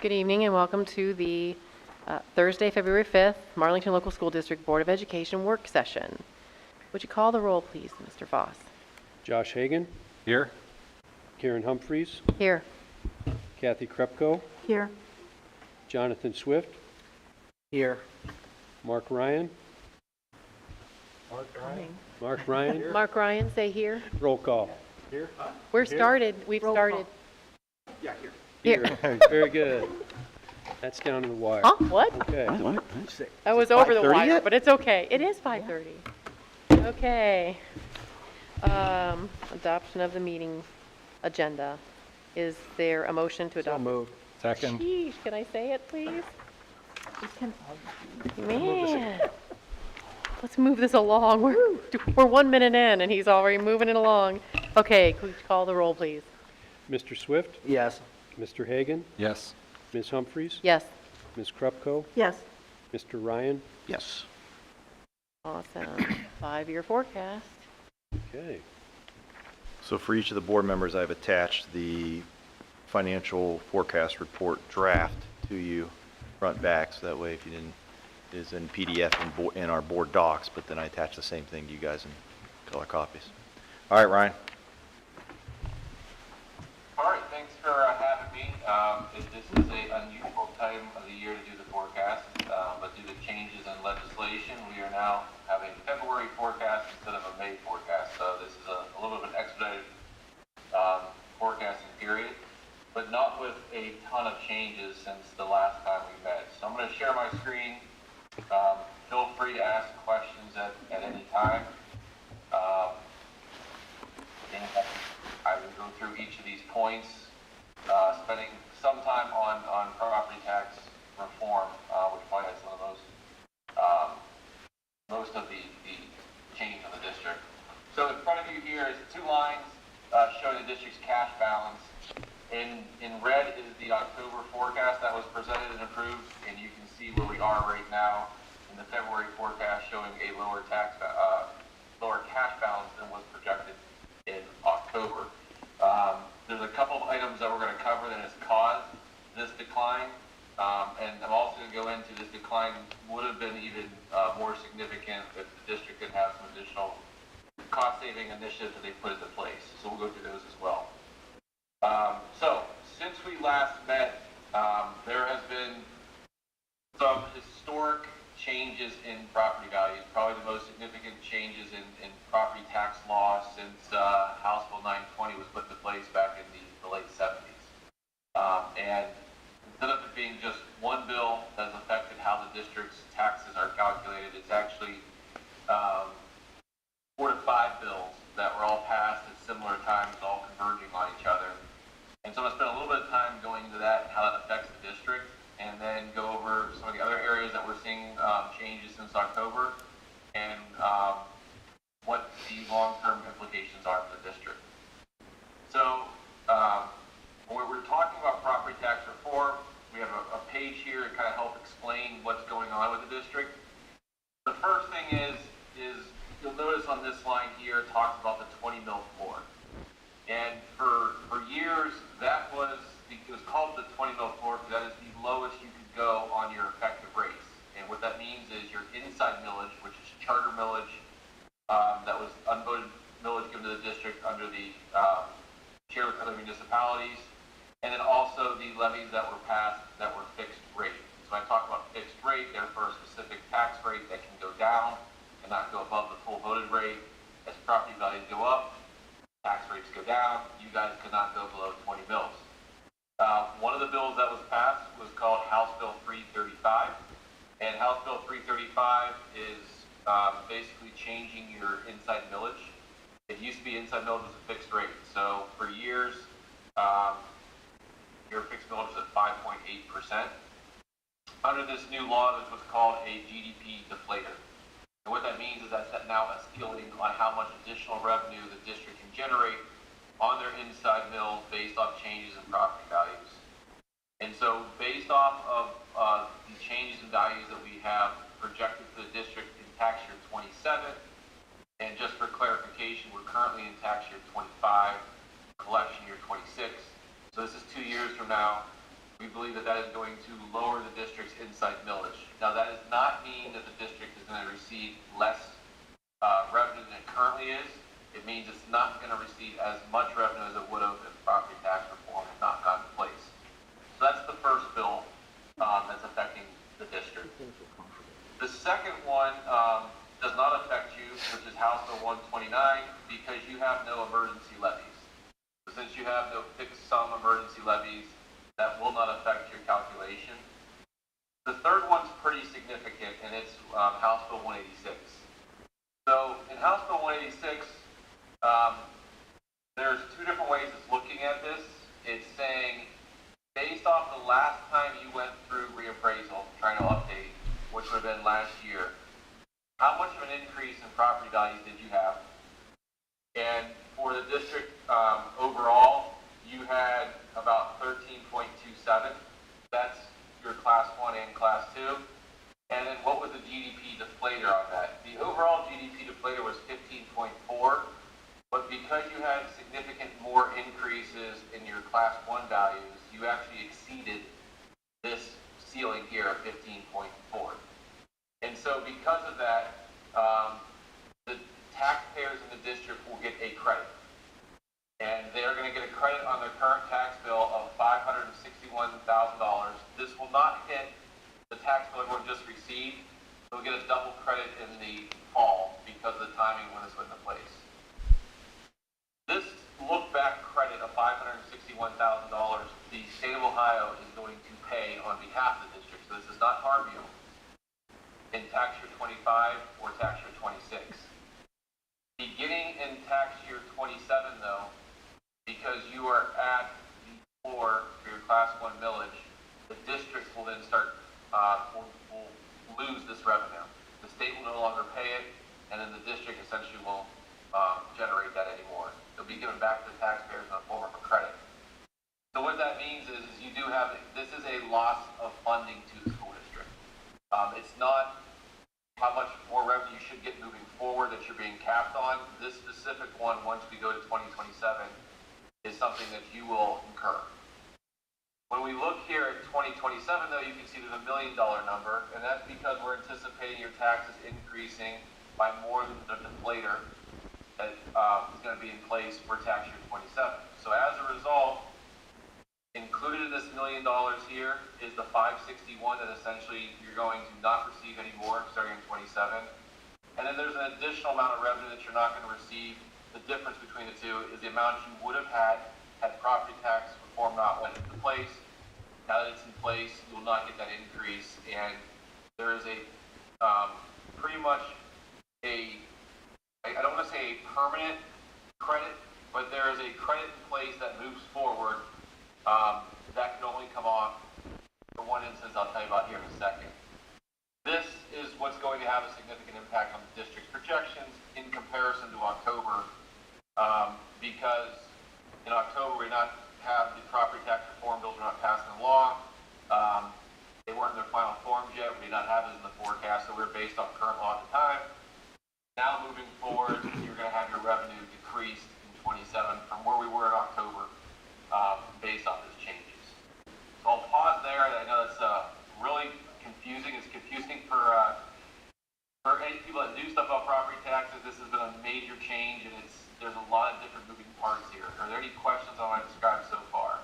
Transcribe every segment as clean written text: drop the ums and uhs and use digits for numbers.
Good evening and welcome to the Thursday, February 5th, Marlington Local School District Board of Education work session. Would you call the roll, please, Mr. Voss? Josh Hagan. Here. Karen Humphreys. Here. Kathy Krepko. Here. Jonathan Swift. Here. Mark Ryan. Mark Ryan. Here. Mark Ryan, say here. Roll call. Here. We're started. We've Roll started. Yeah, here. Here. Very good. That's down to the wire. Huh? What? Okay. That was over the 5:30 wire, yet? but it's okay. It is 5:30. Okay. Adoption of the meeting agenda. Is there a motion to adopt? So moved. Second. Sheesh, can I say it, please? Man. Let's move this along. We're 1 minute in and he's already moving it along. Okay, could you call the roll, please? Mr. Swift. Yes. Mr. Hagan. Yes. Ms. Humphreys. Yes. Ms. Krepko. Yes. Mr. Ryan. Yes. Awesome. 5-year forecast. Okay. So for each of the board members, I've attached the financial forecast report draft to you, front back, so that way if you didn't, it is in PDF in our board docs, but then I attach the same thing to you guys in color copies. All right, Ryan. All right, thanks for having me. This is an unusual time of the year to do the forecast, but due to changes in legislation, we are now having a February forecast instead of a May forecast. So this is a little bit of an expedited forecasting period, but not with a ton of changes since the last time we met. So I'm going to share my screen. Feel free to ask questions at any time. I will go through each of these points, spending some time on property tax reform, which probably has some of most of the change in the district. So in front of you here is 2 lines showing the district's cash balance. In red is the October forecast that was presented and approved, and you can see where we are right now in the February forecast showing a lower cash balance than was projected in October. There's a couple of items that we're going to cover that has caused this decline, and I'm also going to go into this decline would have been even more significant if the district could have some additional cost-saving initiatives that they put into place. So we'll go through those as well. So since we last met, there has been some historic changes in property values, probably the most significant changes in property tax law since House Bill 920 was put into place back in the late 70s. And instead of it being just one bill that has affected how the district's taxes are calculated, it's actually 4 to 5 bills that were all passed at similar times, all converging on each other. And so I'm going to spend a little bit of time going into that and how that affects the district, and then go over some of the other areas that we're seeing changes since October, and what the long-term implications are for the district. So when we're talking about property tax reform, we have a page here to kind of help explain what's going on with the district. The first thing is you'll notice on this line here, it talks about the 20 mil floor. And for years, it was called the 20 mil floor because that is the lowest you could go on your effective rates. And what that means is your inside millage, which is charter millage, that was unvoted millage given to the district under the share with other municipalities, and then also the levies that were passed that were fixed rate. So when I talk about fixed rate, they're for a specific tax rate that can go down and not go above the full voted rate. As property values go up, tax rates go down, you guys cannot go below 20 mils. One of the bills that was passed was called House Bill 335, and House Bill 335 is basically changing your inside millage. It used to be inside millage was a fixed rate, so for years your fixed millage was at 5.8%. Under this new law, there's what's called a GDP deflator. And what that means is that's now escalating on how much additional revenue the district can generate on their inside mills based off changes in property values. And so based off of the changes in values that we have projected for the district in tax year 27, and just for clarification, we're currently in tax year 25, collection year 26. So this is 2 years from now. We we believe that that is going to lower the district's inside millage. Now, that does not mean that the district is going to receive less revenue than it currently is. It means it's not going to receive as much revenue as it would have if property tax reform had not gotten in place. So that's the first bill that's affecting the district. The second one does not affect you, which is House Bill 129, because you have no emergency levies. So since you have no fixed sum emergency levies, that will not affect your calculation. The third one's pretty significant, and it's House Bill 186. So in House Bill 186, there's two different ways it's looking at this. It's saying, based off the last time you went through reappraisal, trying to update, which would have been last year, how much of an increase in property values did you have? And for the district overall, you had about 13.27. That's your class 1 and class 2. And then what was the GDP deflator on that? The overall GDP deflator was 15.4, but because you had significant more increases in your class 1 values, you actually exceeded this ceiling here of 15.4. And so because of that, the taxpayers in the district will get a credit. And they're going to get a credit on their current tax bill of $561,000. This will not hit the tax bill everyone just received. They'll get a double credit in the fall because of the timing when it's put into place. This look-back credit of $561,000, the state of Ohio is going to pay on behalf of the district. So this does not harm you in tax year 25 or tax year 26. Beginning in tax year 27, though, because you are at the floor for your class 1 millage, the districts will then start, will lose this revenue. The state will no longer pay it, and then the district essentially won't generate that anymore. It'll be given back to the taxpayers in the form of a credit. So what that means is you do have, this is a loss of funding to the school district. It's not how much more revenue you should get moving forward that you're being capped on. This specific one, once we go to 2027, is something that you will incur. When we look here at 2027, though, you can see there's $1 million number, and that's because we're anticipating your taxes increasing by more than the deflator that is going to be in place for tax year 27. So as a result, included in this $1 million here is the 561 that essentially you're going to not receive anymore starting in 27. And then there's an additional amount of revenue that you're not going to receive. The difference between the two is the amount you would have had property tax reform not went into place. Now that it's in place, you will not get that increase. And there is a pretty much a, I don't want to say a permanent credit, but there is a credit in place that moves forward that can only come off for one instance I'll tell you about here in a second. This is what's going to have a significant impact on the district's projections in comparison to October, because in October we not have the property tax reform bills are not passed into law. They weren't in their final forms yet. We did not have it in the forecast, so we're based off current law at the time. Now moving forward, you're going to have your revenue decreased in 27 from where we were in October, based off those changes. So I'll pause there. I know it's really confusing. It's confusing for any people that do stuff about property taxes. This has been a major change, and there's a lot of different moving parts here. Are there any questions on what I described so far?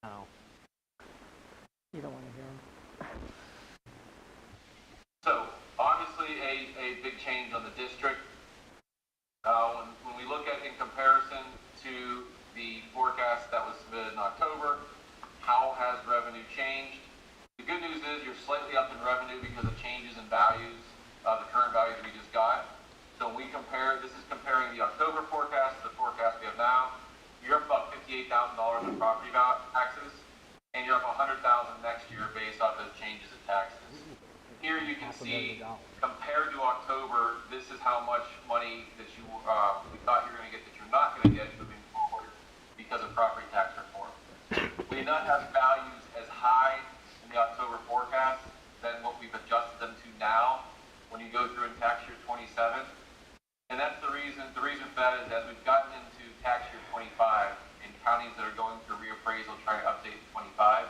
No. You don't want to hear them. So obviously a big change on the district. When we look at in comparison to the forecast that was submitted in October, how has revenue changed? The good news is you're slightly up in revenue because of changes in values, the current values we just got. So when we compare, this is comparing the October forecast to the forecast we have now. You're up about $58,000 in property taxes, and you're up $100,000 next year based off those changes in taxes. Here you can see, compared to October, this is how much money that you we thought you were going to get that you're not going to get moving forward because of property tax reform. We did not have values as high in the October forecast than what we've adjusted them to now when you go through in tax year 27. And that's the reason for that is as we've gotten into tax year 25 in counties that are going through reappraisal trying to update 25,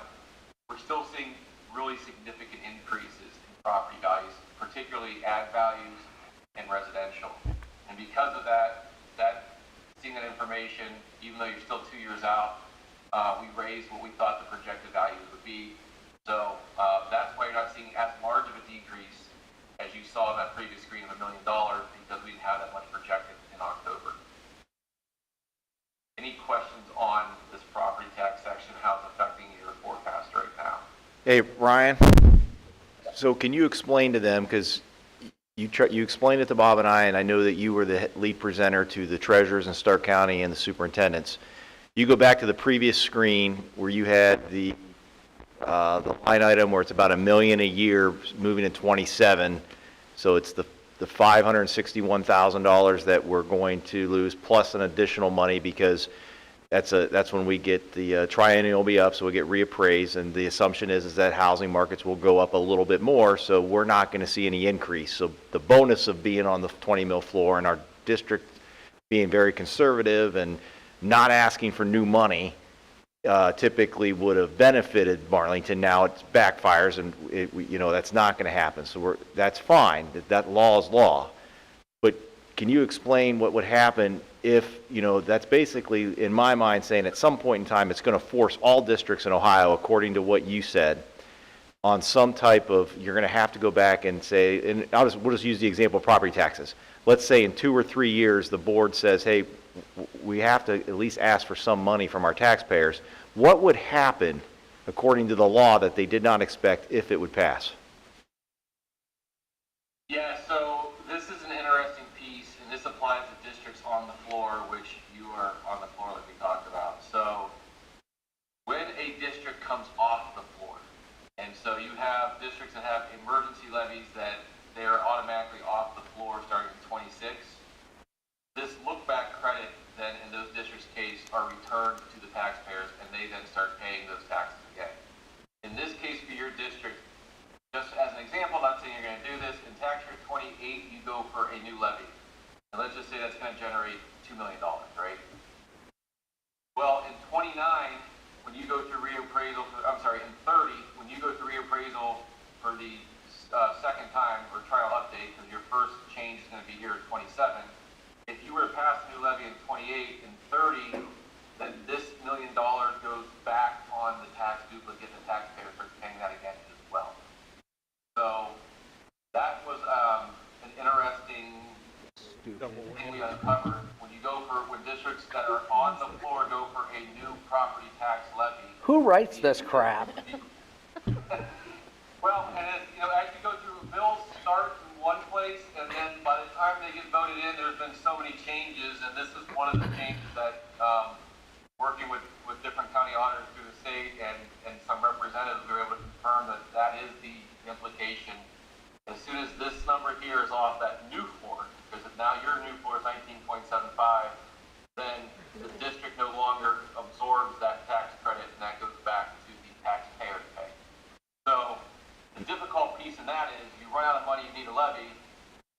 because of that, seeing that information, even though you're still 2 years out, we raised what we thought the projected values would be. So that's why you're not seeing as large of a decrease as you saw in that previous screen of $1 million, because we didn't have that much projected in October. Any questions on this property tax section, how it's affecting your forecast right now? Hey, Ryan, so can you explain to them, because you explained it to Bob and I know that you were the lead presenter to the treasurers in Stark County and the superintendents. You go back to the previous screen where you had the line item where it's about $1 million a year moving to 27. So it's the $561,000 that we're going to lose plus an additional money because that's when we get the triennial will be up, so we get reappraised, and the assumption is that housing markets will go up a little bit more, so we're not going to see any increase. So the bonus of being on the 20 mil floor and our district being very conservative and not asking for new money typically would have benefited Marlington. Now it backfires, and that's not going to happen. So that's fine. That law is law. But can you explain what would happen if, that's basically, in my mind, saying at some point in time it's going to force all districts in Ohio, according to what you said, on some type of, you're going to have to go back and say, and we'll just use the example of property taxes. Let's say in 2 or 3 years the board says, hey, we have to at least ask for some money from our taxpayers. What would happen, according to the law, that they did not expect if it would pass? Yeah, so this is an interesting piece, and this applies to districts on the floor, which you are on the floor like we talked about. So when a district comes off the floor, and so you have districts that have emergency levies that they are automatically off the floor starting in 26, this look-back credit then in those districts' case are returned to the taxpayers, and they then start paying those taxes again. In this case for your district, just as an example, not saying you're going to do this, in tax year 28, you go for a new levy. And let's just say that's going to generate $2 million, right? Well, in 29, when you go through reappraisal, in 30, when you go through reappraisal for the second time or trial update, because your first change is going to be here at 27, if you were to pass a new levy in 28 and 30, then this $1 million goes back on the tax duplicate. The taxpayer starts paying that again as well. So that was an interesting thing we uncovered. When districts that are on the floor go for a new property tax levy. Who writes this crap? Well, and as you go through, bills start in one place, and then by the time they get voted in, there's been so many changes, and this is one of the changes that, working with different county auditors through the state and some representatives, we were able to confirm that is the implication. As soon as this number here is off that new floor, because if now your new floor is 19.75, then the district no longer absorbs that tax credit, and that goes back to the taxpayer to pay. So the difficult piece in that is you run out of money, you need a levy,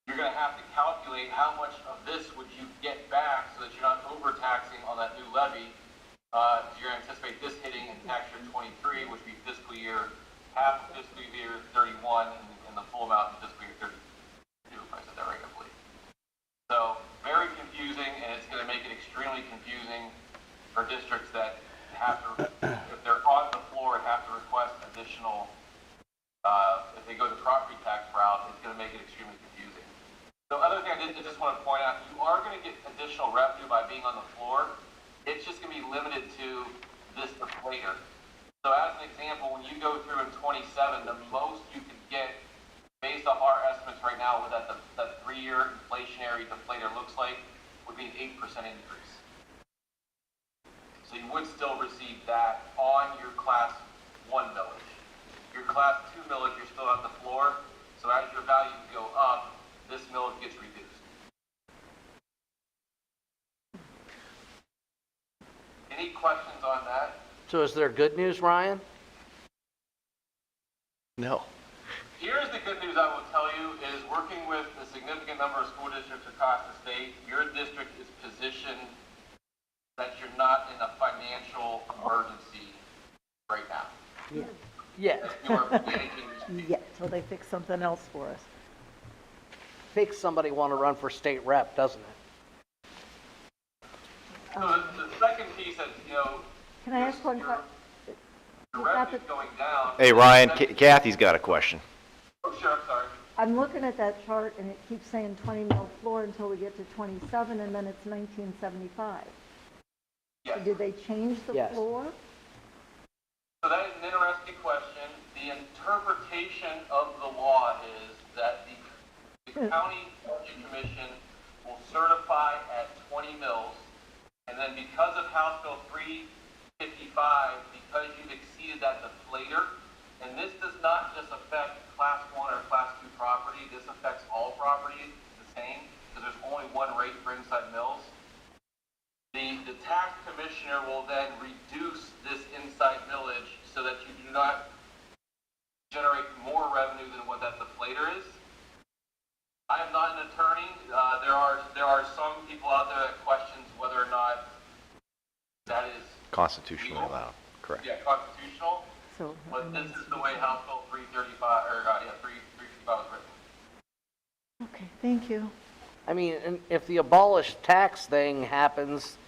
you're going to have to calculate how much of this would you get back so that you're not overtaxing on that new levy. You're going to anticipate this hitting in tax year 23, which would be fiscal year, half of fiscal year 31, and the full amount in fiscal year 32, if I said that right, I believe. So very confusing, and it's going to make it extremely confusing for districts that have to, if they're on the floor, have to request additional, if they go the property tax route, it's going to make it extremely confusing. So other thing I just want to point out, you are going to get additional revenue by being on the floor. It's just going to be limited to this deflator. So as an example, when you go through in 27, the most you could get, based off our estimates right now, what that 3-year inflationary deflator looks like, would be an 8% increase. So you would still receive that on your class 1 millage. Your class 2 millage, you're still at the floor. So as your values go up, this millage gets reduced. Any questions on that? So is there good news, Ryan? No. Here's the good news I will tell you is working with a significant number of school districts across the state, your district is positioned that you're not in a financial emergency right now. Yeah, Yeah. You are managing. yeah, till they fix something else for us. Makes somebody want to run for state rep, doesn't it? So the second piece that, Can I ask one question? your revenue's going down. Hey, Ryan, Kathy's got a question. Oh, sure, I'm sorry. I'm looking at that chart and it keeps saying 20 mil floor until we get to 27 and then it's 1975. Yes. So did they change the Yes. floor? So that is an interesting question. The interpretation of the law is that the county budget commission will certify at 20 mils, and then because of House Bill 355, because you've exceeded that deflator, and this does not just affect Class 1 or Class 2 property, this affects all property the same, because there's only one rate for inside mills. The tax commissioner will then reduce this inside millage so that you do not generate more revenue than what that deflator is. I am not an attorney. There are some people out there that questions whether or not that is Constitutionally legal. allowed, correct. Yeah, constitutional. So, But this is the way House Bill 335 or 355 was written. okay, thank you. I mean, and if the abolish tax thing happens,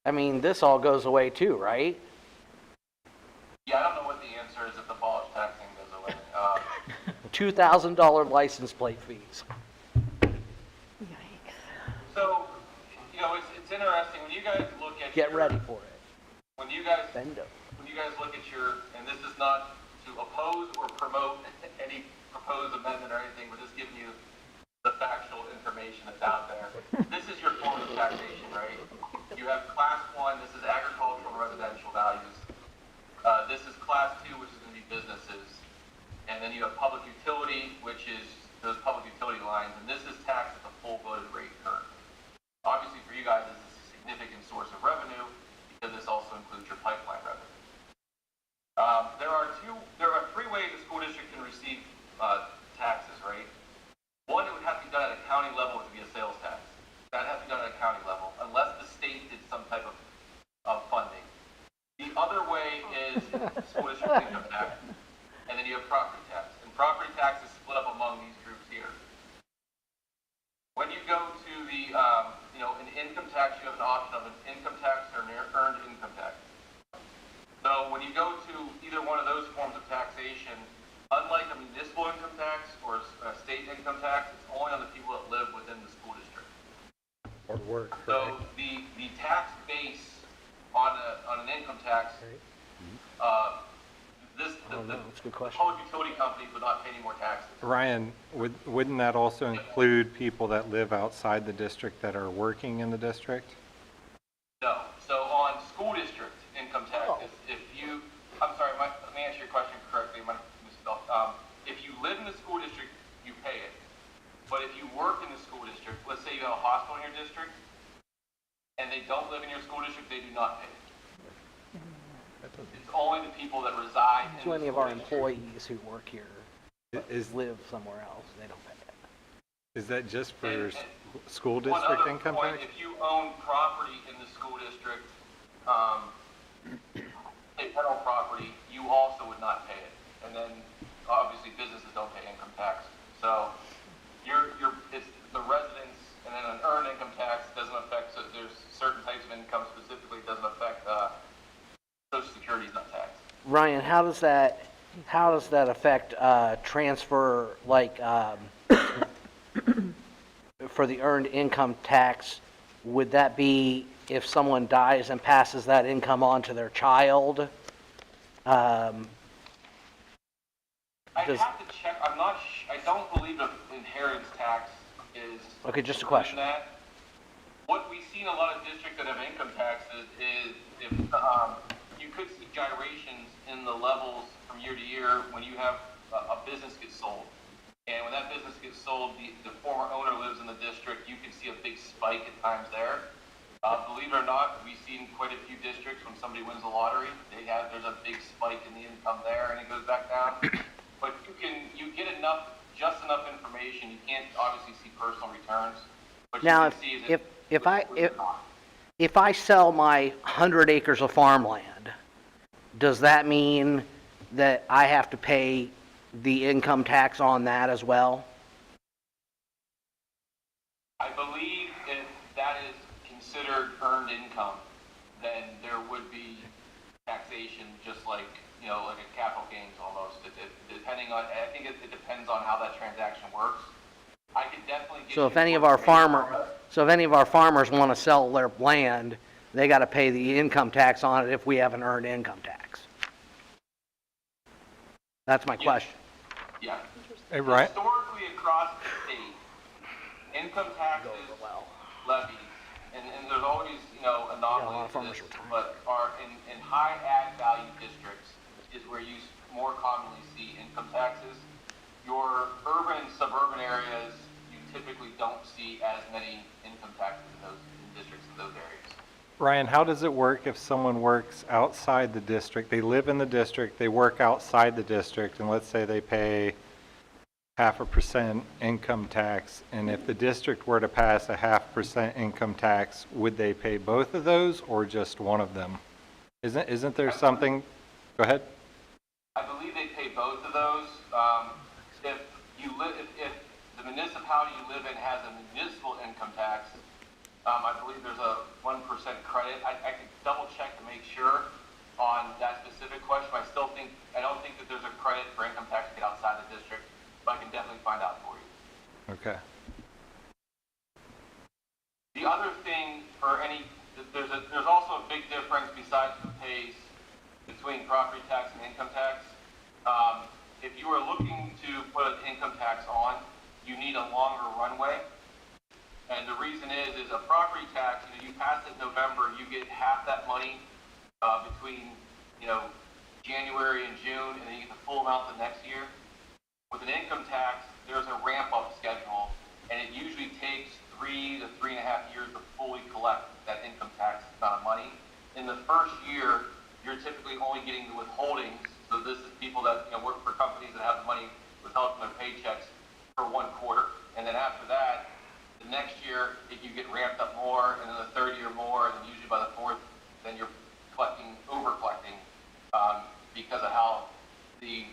I mean, this all goes away too, right? Yeah, I don't know what the answer is if the abolish tax thing goes away. $2,000 license plate fees. Yikes. So, it's interesting when you guys look at Get ready for it. when you guys Bendo. when you guys look at and this is not to oppose or promote any proposed amendment or anything, but just giving you the factual information that's out there. This is your form of taxation, right? You have Class 1, this is agricultural and residential values. This is Class 2, which is going to be businesses. And then you have public utility, which is those public utility lines, and this is taxed at the full voted rate currently. Obviously, for you guys, this is a significant source of revenue because this also includes your pipeline revenue. There are three ways the school district can receive taxes, right? One, it would have to be done at a county level, which would be a sales tax. That has to be done at a county level, unless the state did some type of funding. The other way is school district income tax, and then you have property tax. And property tax is split up among these groups here. When you go to the, an income tax, you have an option of an income tax or an earned income tax. So when you go to either one of those forms of taxation, unlike a municipal income tax or a state income tax, it's only on the people that live within the school district. Or work, So the tax base on an income tax, the That's a good question. public utility companies would not pay any more taxes. Ryan, wouldn't that also include people that live outside the district that are working in the district? No. So on school district income tax, I'm sorry, let me answer your question correctly. If you live in the school district, you pay it. But if you work in the school district, let's say you have a hospital in your district, and they don't live in your school district, they do not pay it. It's only the people that reside in So the any of school our district. employees who work here Is live somewhere else, they don't pay it. is that just for And- school One district other income point, tax? if you own property in the school district, a federal property, you also would not pay it. And then, obviously, businesses don't pay income tax. So, it's the residents, and then an earned income tax doesn't affect, so there's certain types of income specifically doesn't affect, Social Security is not taxed. Ryan, how does that affect transfer, like, for the earned income tax? Would that be if someone dies and passes that income on to their child? I Does- have to check, I don't believe an inheritance tax is. Okay, just a included question. in that. What we see in a lot of districts that have income taxes is if, you could see gyrations in the levels from year to year when you have a business get sold. And when that business gets sold, the former owner lives in the district, you can see a big spike at times there. Believe it or not, we've seen quite a few districts when somebody wins the lottery, there's a big spike in the income there and it goes back down. But you get just enough information, you can't obviously see personal returns. But you Now, can see is if I sell my 100 acres of farmland, does that mean that I have to pay the income tax on that as well? I believe if that is considered earned income, then there would be taxation just like, you know, like a capital gains almost. Depending on, I think it depends on how that transaction works. I can definitely get So you if any of more our information on farmers want to sell their land, they got to pay the income tax on it if we haven't earned income tax. That's my question. Yeah. Hey, Ryan, Historically, across the state, income taxes levies, and there's always, you know, Yeah, a lot anomalies of to farmers this, retire. but are in high ag value districts is where you more commonly see income taxes. Your urban, suburban areas, you typically don't see as many income taxes in those districts in those areas. Ryan, how does it work if someone works outside the district? They live in the district, they work outside the district, and let's say they pay 0.5% income tax, and if the district were to pass a 0.5% income tax, would they pay both of those or just one of them? Isn't there something? Go ahead. I believe they pay both of those. If you live, if the municipality you live in has a municipal income tax, I believe there's a 1% credit. I could double check to make sure on that specific question. I don't think that there's a credit for income tax paid outside the district, but I can definitely find out for you. Okay. The other thing for there's also a big difference besides the pays between property tax and income tax. If you are looking to put an income tax on, you need a longer runway. And the reason is a property tax, you know, you pass it in November, you get half that money between, you know, January and June, and then you get the full amount the next year. With an income tax, there's a ramp-up schedule, and it usually takes 3 to 3.5 years to fully collect that income tax amount of money. In the first year, you're typically only getting the withholdings. So this is people that, you know, work for companies that have money withheld from their paychecks for 1 quarter. And then after that, the next year, you get ramped up more, and then the third year more, and then usually by the fourth, then you're over collecting because of how the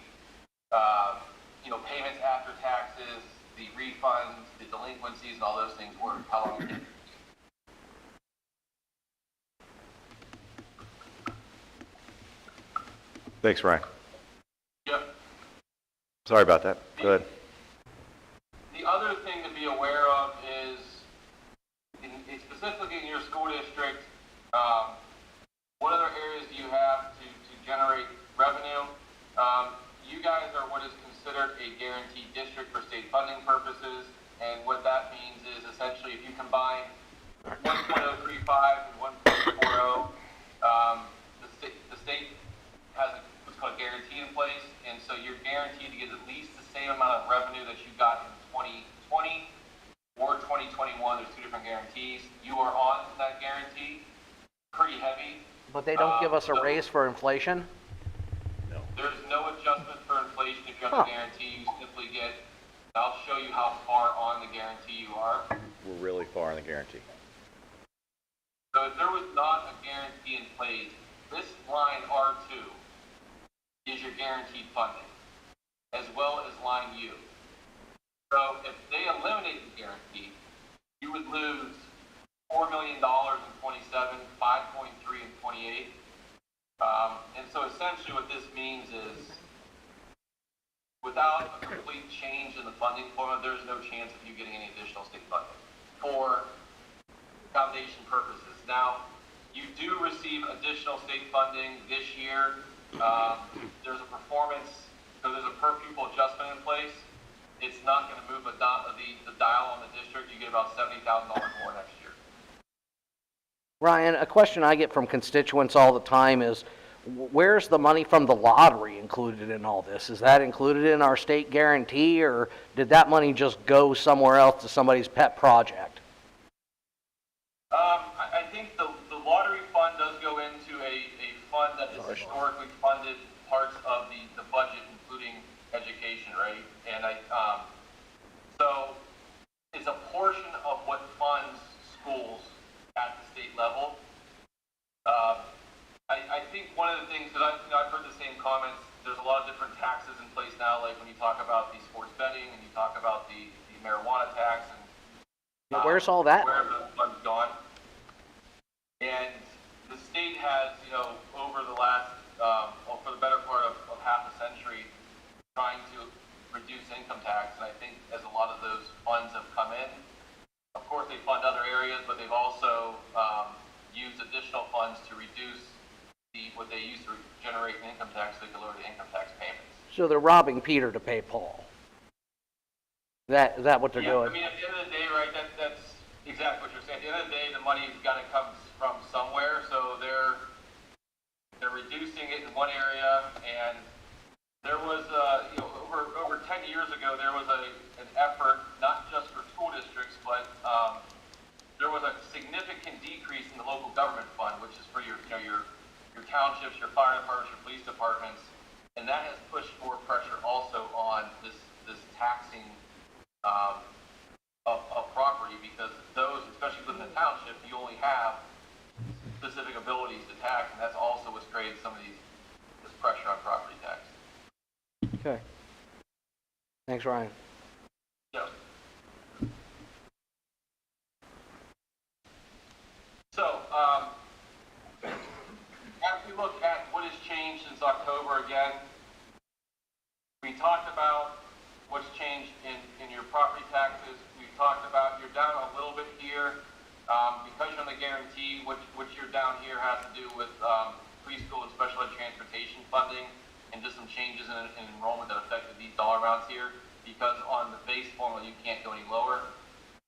you know, payments after taxes, the refunds, the delinquencies, and all those things work. How long it takes. Thanks, Ryan. Yep. Sorry about that. Go ahead. The other thing to be aware of is, specifically in your school district, what other areas do you have to generate revenue? You guys are what is considered a guaranteed district for state funding purposes, and what that means is essentially if you combine 1.035 and 1.40, the state has what's called a guarantee in place, and so you're guaranteed to get at least the same amount of revenue that you got in 2020 or 2021. There's 2 different guarantees. You are on that guarantee, pretty heavy. But they don't give us a raise for inflation? There's no adjustment for inflation if you're on the guarantee. You simply get, I'll show you how far on the guarantee you are. We're really far on the guarantee. So if there was not a guarantee in place, this line R2 is your guaranteed funding, as well as line U. So if they eliminate the guarantee, you would lose $4 million in 27, 5.3 in 28. And so essentially what this means is, without a complete change in the funding formula, there's no chance of you getting any additional state funding for foundation purposes. Now, you do receive additional state funding this year. There's a performance, so there's a per pupil adjustment in place. It's not going to move the dial on the district. You get about $70,000 more next year. Ryan, a question I get from constituents all the time is, where's the money from the lottery included in all this? Is that included in our state guarantee, or did that money just go somewhere else to somebody's pet project? I think the lottery fund does go into a fund that has historically funded parts of the budget, including education, right? And so it's a portion of what funds schools at the state level. I think one of the things, because I've heard the same comments, there's a lot of different taxes in place now, like when you talk about the sports betting and you talk about the marijuana tax and Where's all that? where the fund's gone. And the state has, over the last, well, for the better part of half a century, trying to reduce income tax, and I think as a lot of those funds have come in, of course they fund other areas, but they've also used additional funds to reduce what they used to generate in income tax, so they can lower the income tax payments. So they're robbing Peter to pay Paul. Is that what they're Yeah, doing? I mean, at the end of the day, right, that's exactly what you're saying. At the end of the day, the money's got to come from somewhere, so they're reducing it in one area, and there was, over 10 years ago, there was an effort, not just for school districts, but there was a significant decrease in the local government fund, which is for your townships, your fire departments, your police departments, and that has pushed more pressure also on this taxing of property, because those, especially within the township, you only have specific abilities to tax, and that's also what's created some of this pressure on property tax. Okay. Thanks, Ryan. Yep. So, as we look at what has changed since October again, we talked about what's changed in your property taxes. We've talked about you're down a little bit here because you're on the guarantee. What you're down here has to do with preschool and special ed transportation funding, and just some changes in enrollment that affected these dollar amounts here, because on the base formula you can't go any lower.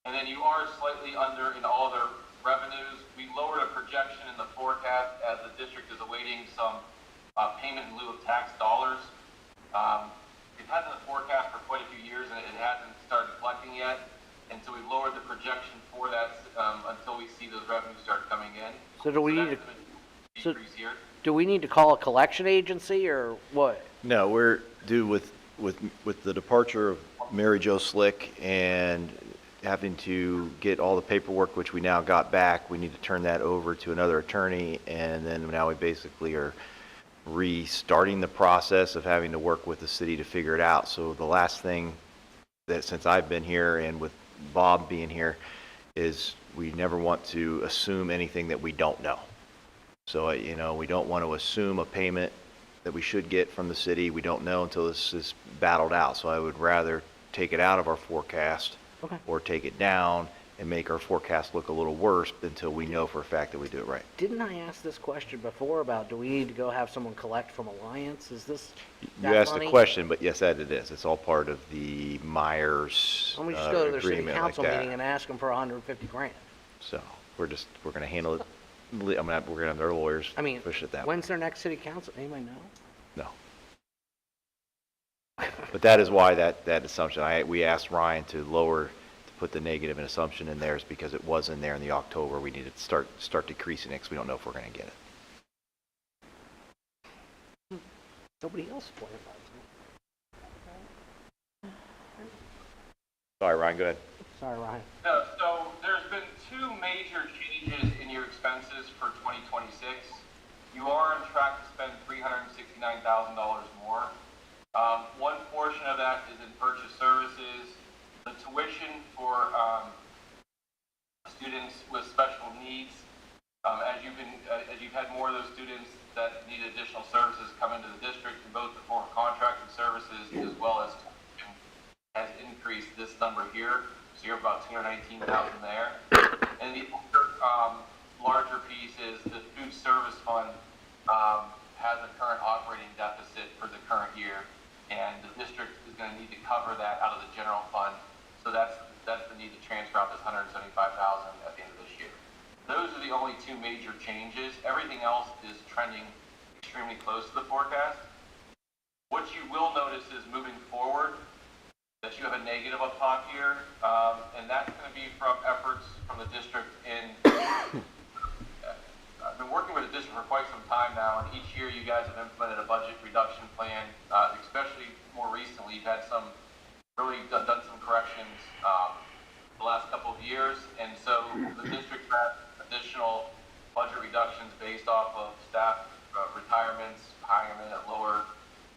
And then you are slightly under in all other revenues. We lowered a projection in the forecast as the district is awaiting some payment in lieu of tax dollars. We've had in the forecast for quite a few years, and it hasn't started collecting yet. And so we lowered the projection for that until we see those revenues start coming in. So do we need to? Decrease here. Do we need to call a collection agency or what? No, we're due with the departure of Mary Jo Slick and having to get all the paperwork, which we now got back. We need to turn that over to another attorney, and then now we basically are restarting the process of having to work with the city to figure it out. So the last thing that, since I've been here and with Bob being here, is we never want to assume anything that we don't know. So, we don't want to assume a payment that we should get from the city. We don't know until this is battled out. So I would rather take it out of our forecast, Okay. or take it down and make our forecast look a little worse until we know for a fact that we do it right. Didn't I ask this question before about do we need to go have someone collect from Alliance? Is this You that asked money? the question, but yes, that it is. It's all part of the Myers Let me just go to their city agreement like council that. meeting and ask them for 150 grand. So we're going to handle it. We're going to have their lawyers I mean, push it that way. when's their next city council? Anybody know? No. But that is why that assumption, we asked Ryan to put the negative in assumption in theirs, because it was in there in the October. We need to start decreasing it because we don't know if we're going to get it. Nobody else pointed out. Sorry, Ryan, go ahead. Sorry, Ryan. No, so there's been two major changes in your expenses for 2026. You are on track to spend $369,000 more. One portion of that is in purchase services. The tuition for students with special needs, as you've had more of those students that need additional services come into the district, in both the form of contracted services as well as tuition, has increased this number here. So you're about $219,000 there. And the other larger piece is the food service fund has a current operating deficit for the current year, and the district is going to need to cover that out of the general fund. So that's the need to transfer out this $175,000 at the end of this year. Those are the only two major changes. Everything else is trending extremely close to the forecast. What you will notice is moving forward that you have a negative up top here, and that's going to be from efforts from the district in. I've been working with the district for quite some time now, and each year you guys have implemented a budget reduction plan. Especially more recently, you've had really done some corrections the last couple of years, and so the district had additional budget reductions based off of staff retirements, hiring them at lower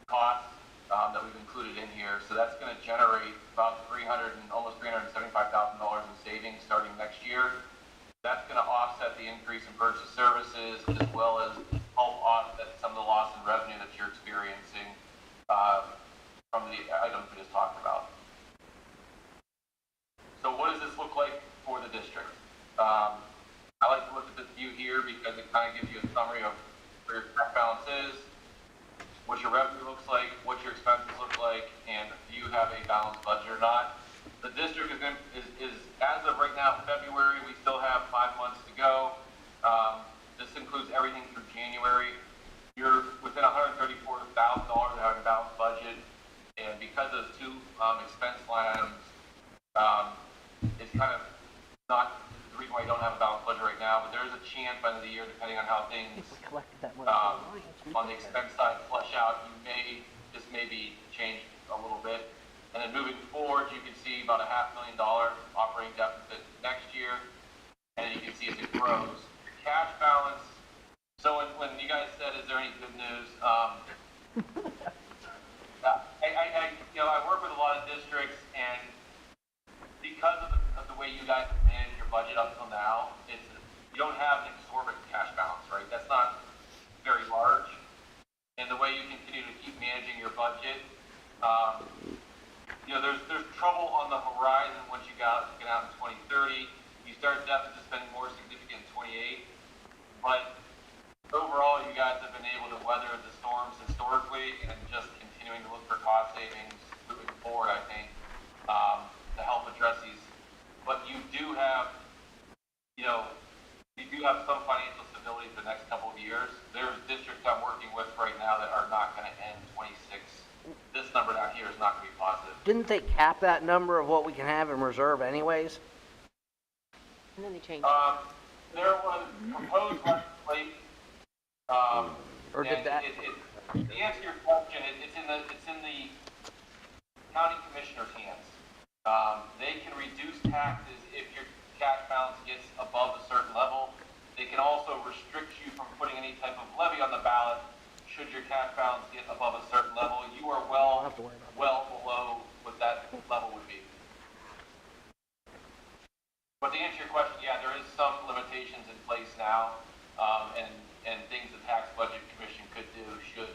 costs that we've included in here. So that's going to generate about almost $375,000 in savings starting next year. That's going to offset the increase in purchase services as well as help offset some of the loss in revenue that you're experiencing from the items we just talked about. So what does this look like for the district? I like to look at this view here because it kind of gives you a summary of where your cash balance is, what your revenue looks like, what your expenses look like, and do you have a balanced budget or not? The district is as of right now, February, we still have 5 months to go. This includes everything through January. You're within $134,000 of having a balanced budget, and because those two expense lines, it's kind of not the reason why you don't have a balanced budget right now, but there is a chance by the end of the year, depending on how things on the expense side flush out, this may be changed a little bit. And then moving forward, you can see about a $500,000 operating deficit next year, and you can see as it grows. The cash balance, so when you guys said, is there any good news? I work with a lot of districts, and because of the way you guys have managed your budget up till now, you don't have an exorbitant cash balance, right? That's not very large. And the way you continue to keep managing your budget, there's trouble on the horizon once you get out in 2030. You start deficit spending more significant in 28. But overall, you guys have been able to weather the storms historically and just continuing to look for cost savings moving forward, I think, to help address these. But you do have some financial stability for the next couple of years. There's districts I'm working with right now that are not going to end 26. This number down here is not going to be positive. Didn't they cap that number of what we can have in reserve anyways? And then they changed. There was proposed legislation. Or did that? To answer your question, it's in the county commissioner's hands. They can reduce taxes if your cash balance gets above a certain level. They can also restrict you from putting any type of levy on the ballot should your cash balance get above a certain level. You are well below what that level would be. But to answer your question, yeah, there is some limitations in place now, and things the tax budget commission could do should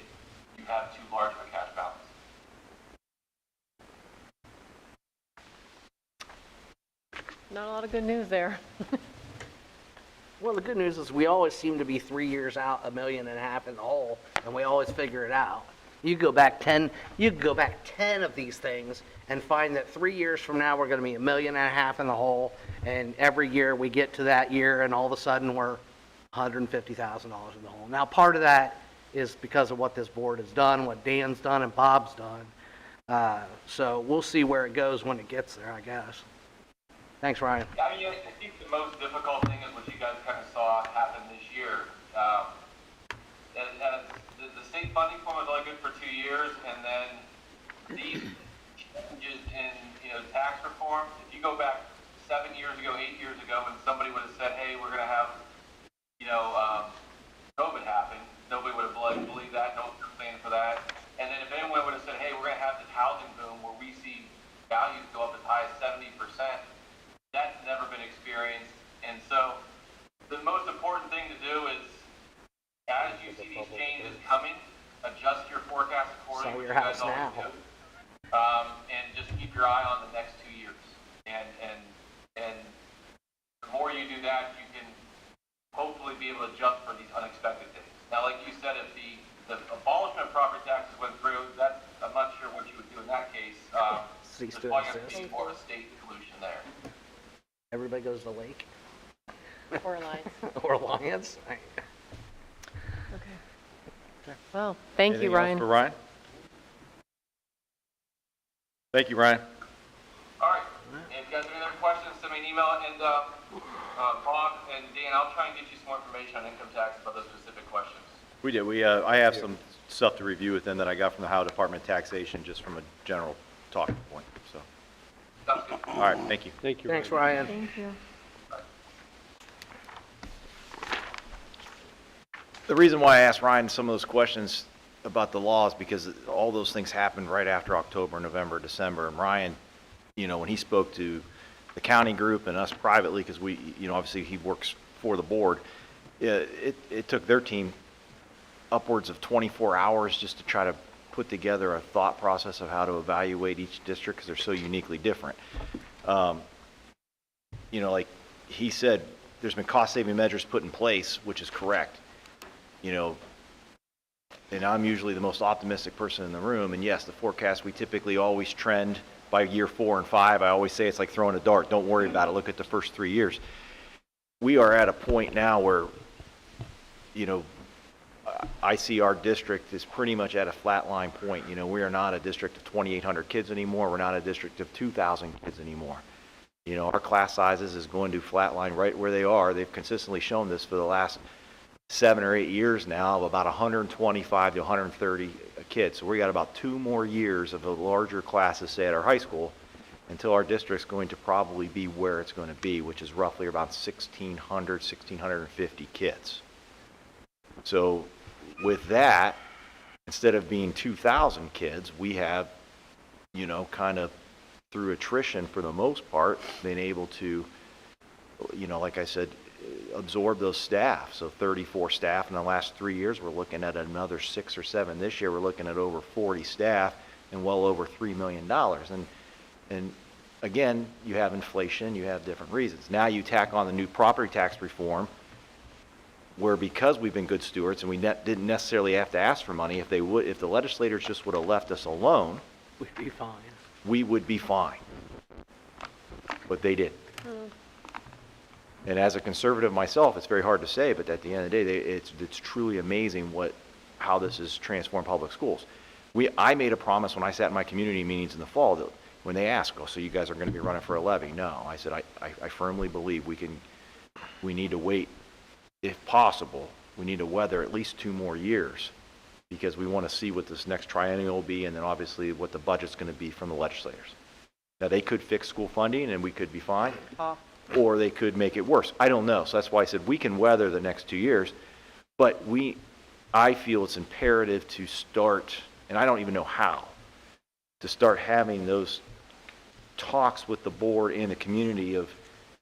you have too large of a cash balance. Not a lot of good news there. Well, the good news is we always seem to be 3 years out, $1.5 million in the hole, and we always figure it out. You could go back 10 of these things and find that 3 years from now we're going to be $1.5 million in the hole, and every year we get to that year and all of a sudden we're $150,000 in the hole. Now, part of that is because of what this board has done, what Dan's done and Bob's done. So we'll see where it goes when it gets there, I guess. Thanks, Ryan. I mean, I think the most difficult thing is what you guys kind of saw happen this year. The state funding form was only good for 2 years, and then these changes in tax reform. If you go back 7 years ago, 8 years ago, when somebody would have said, "Hey, we're going to have COVID happen," nobody would have believed that. No one was planning for that. And then if anyone would have said, "Hey, we're going to have this housing boom where we see values go up as high as 70%," that's never been experienced. And so the most important thing to do is, as you see these changes coming, adjust your forecast accordingly, which you guys always do, and just keep your eye on the next 2 years. And the more you do that, you can hopefully be able to adjust for these unexpected things. Now, like you said, if the abolishment of property taxes went through, I'm not sure what you would do in that case. There's probably going to be more of a state solution there. Everybody goes to the lake. Or Alliance. Or Alliance. Okay. Well, thank you, Anything else Ryan. for Ryan? Thank you, Ryan. All right. If you guys have any other questions, send me an email, and Bob and Dan, I'll try and get you some more information on income tax about those specific questions. We did. I have some stuff to review with them that I got from the Ohio Department of Taxation, just from a general talking point. So, Sounds good. all right. Thank you. Thank you. Thanks, Ryan. Thank you. The reason why I asked Ryan some of those questions about the laws, because all those things happened right after October, November, December. And Ryan, when he spoke to the county group and us privately, because we, obviously he works for the board, it took their team upwards of 24 hours just to try to put together a thought process of how to evaluate each district because they're so uniquely different. Like he said, there's been cost-saving measures put in place, which is correct. And I'm usually the most optimistic person in the room. And yes, the forecast, we typically always trend by year 4 and 5. I always say it's like throwing a dart. Don't worry about it. Look at the first 3 years. We are at a point now where, I see our district is pretty much at a flatline point. We are not a district of 2,800 kids anymore. We're not a district of 2,000 kids anymore. Our class sizes is going to flatline right where they are. They've consistently shown this for the last 7 or 8 years now of about 125 to 130 kids. So we got about 2 more years of the larger classes, say at our high school, until our district's going to probably be where it's going to be, which is roughly about 1,600, 1,650 kids. So with that, instead of being 2,000 kids, we have, kind of through attrition for the most part, been able to, like I said, absorb those staff. So 34 staff in the last 3 years. We're looking at another 6 or 7 this year. We're looking at over 40 staff and well over $3 million. And again, you have inflation, you have different reasons. Now you tack on the new property tax reform, where because we've been good stewards and we didn't necessarily have to ask for money, if the legislators just would have left us alone, We'd be fine. we would be fine. But they didn't. And as a conservative myself, it's very hard to say, but at the end of the day, it's truly amazing how this has transformed public schools. I made a promise when I sat in my community meetings in the fall that when they asked, so you guys are going to be running for a levy? No, I said I firmly believe we need to wait, if possible. We need to weather at least 2 more years because we want to see what this next triennial will be, and then obviously what the budget's going to be from the legislators. Now they could fix school funding and we could be fine. Or they could make it worse. I don't know. So that's why I said we can weather the next 2 years, but I feel it's imperative to start, and I don't even know how, to start having those talks with the board and the community of,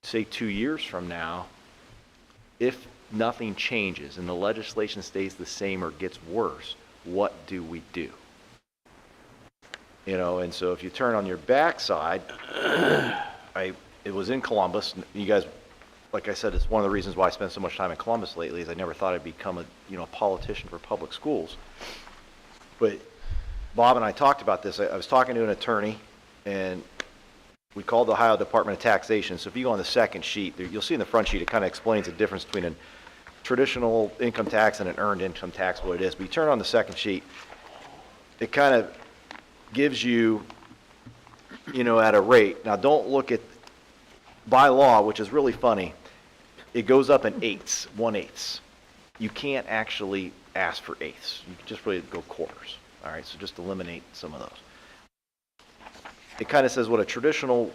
say, 2 years from now, if nothing changes and the legislation stays the same or gets worse, what do we do? And so if you turn on your backside, it was in Columbus. You guys, like I said, it's one of the reasons why I spend so much time in Columbus lately is I never thought I'd become a politician for public schools. But Bob and I talked about this. I was talking to an attorney, and we called the Ohio Department of Taxation. So if you go on the second sheet, you'll see in the front sheet, it kind of explains the difference between a traditional income tax and an earned income tax, what it is. But you turn on the second sheet, it kind of gives you, at a rate. Now don't look at, by law, which is really funny, it goes up in 1/8. You can't actually ask for 1/8. You can just really go quarters. All right, so just eliminate some of those. It kind of says what a traditional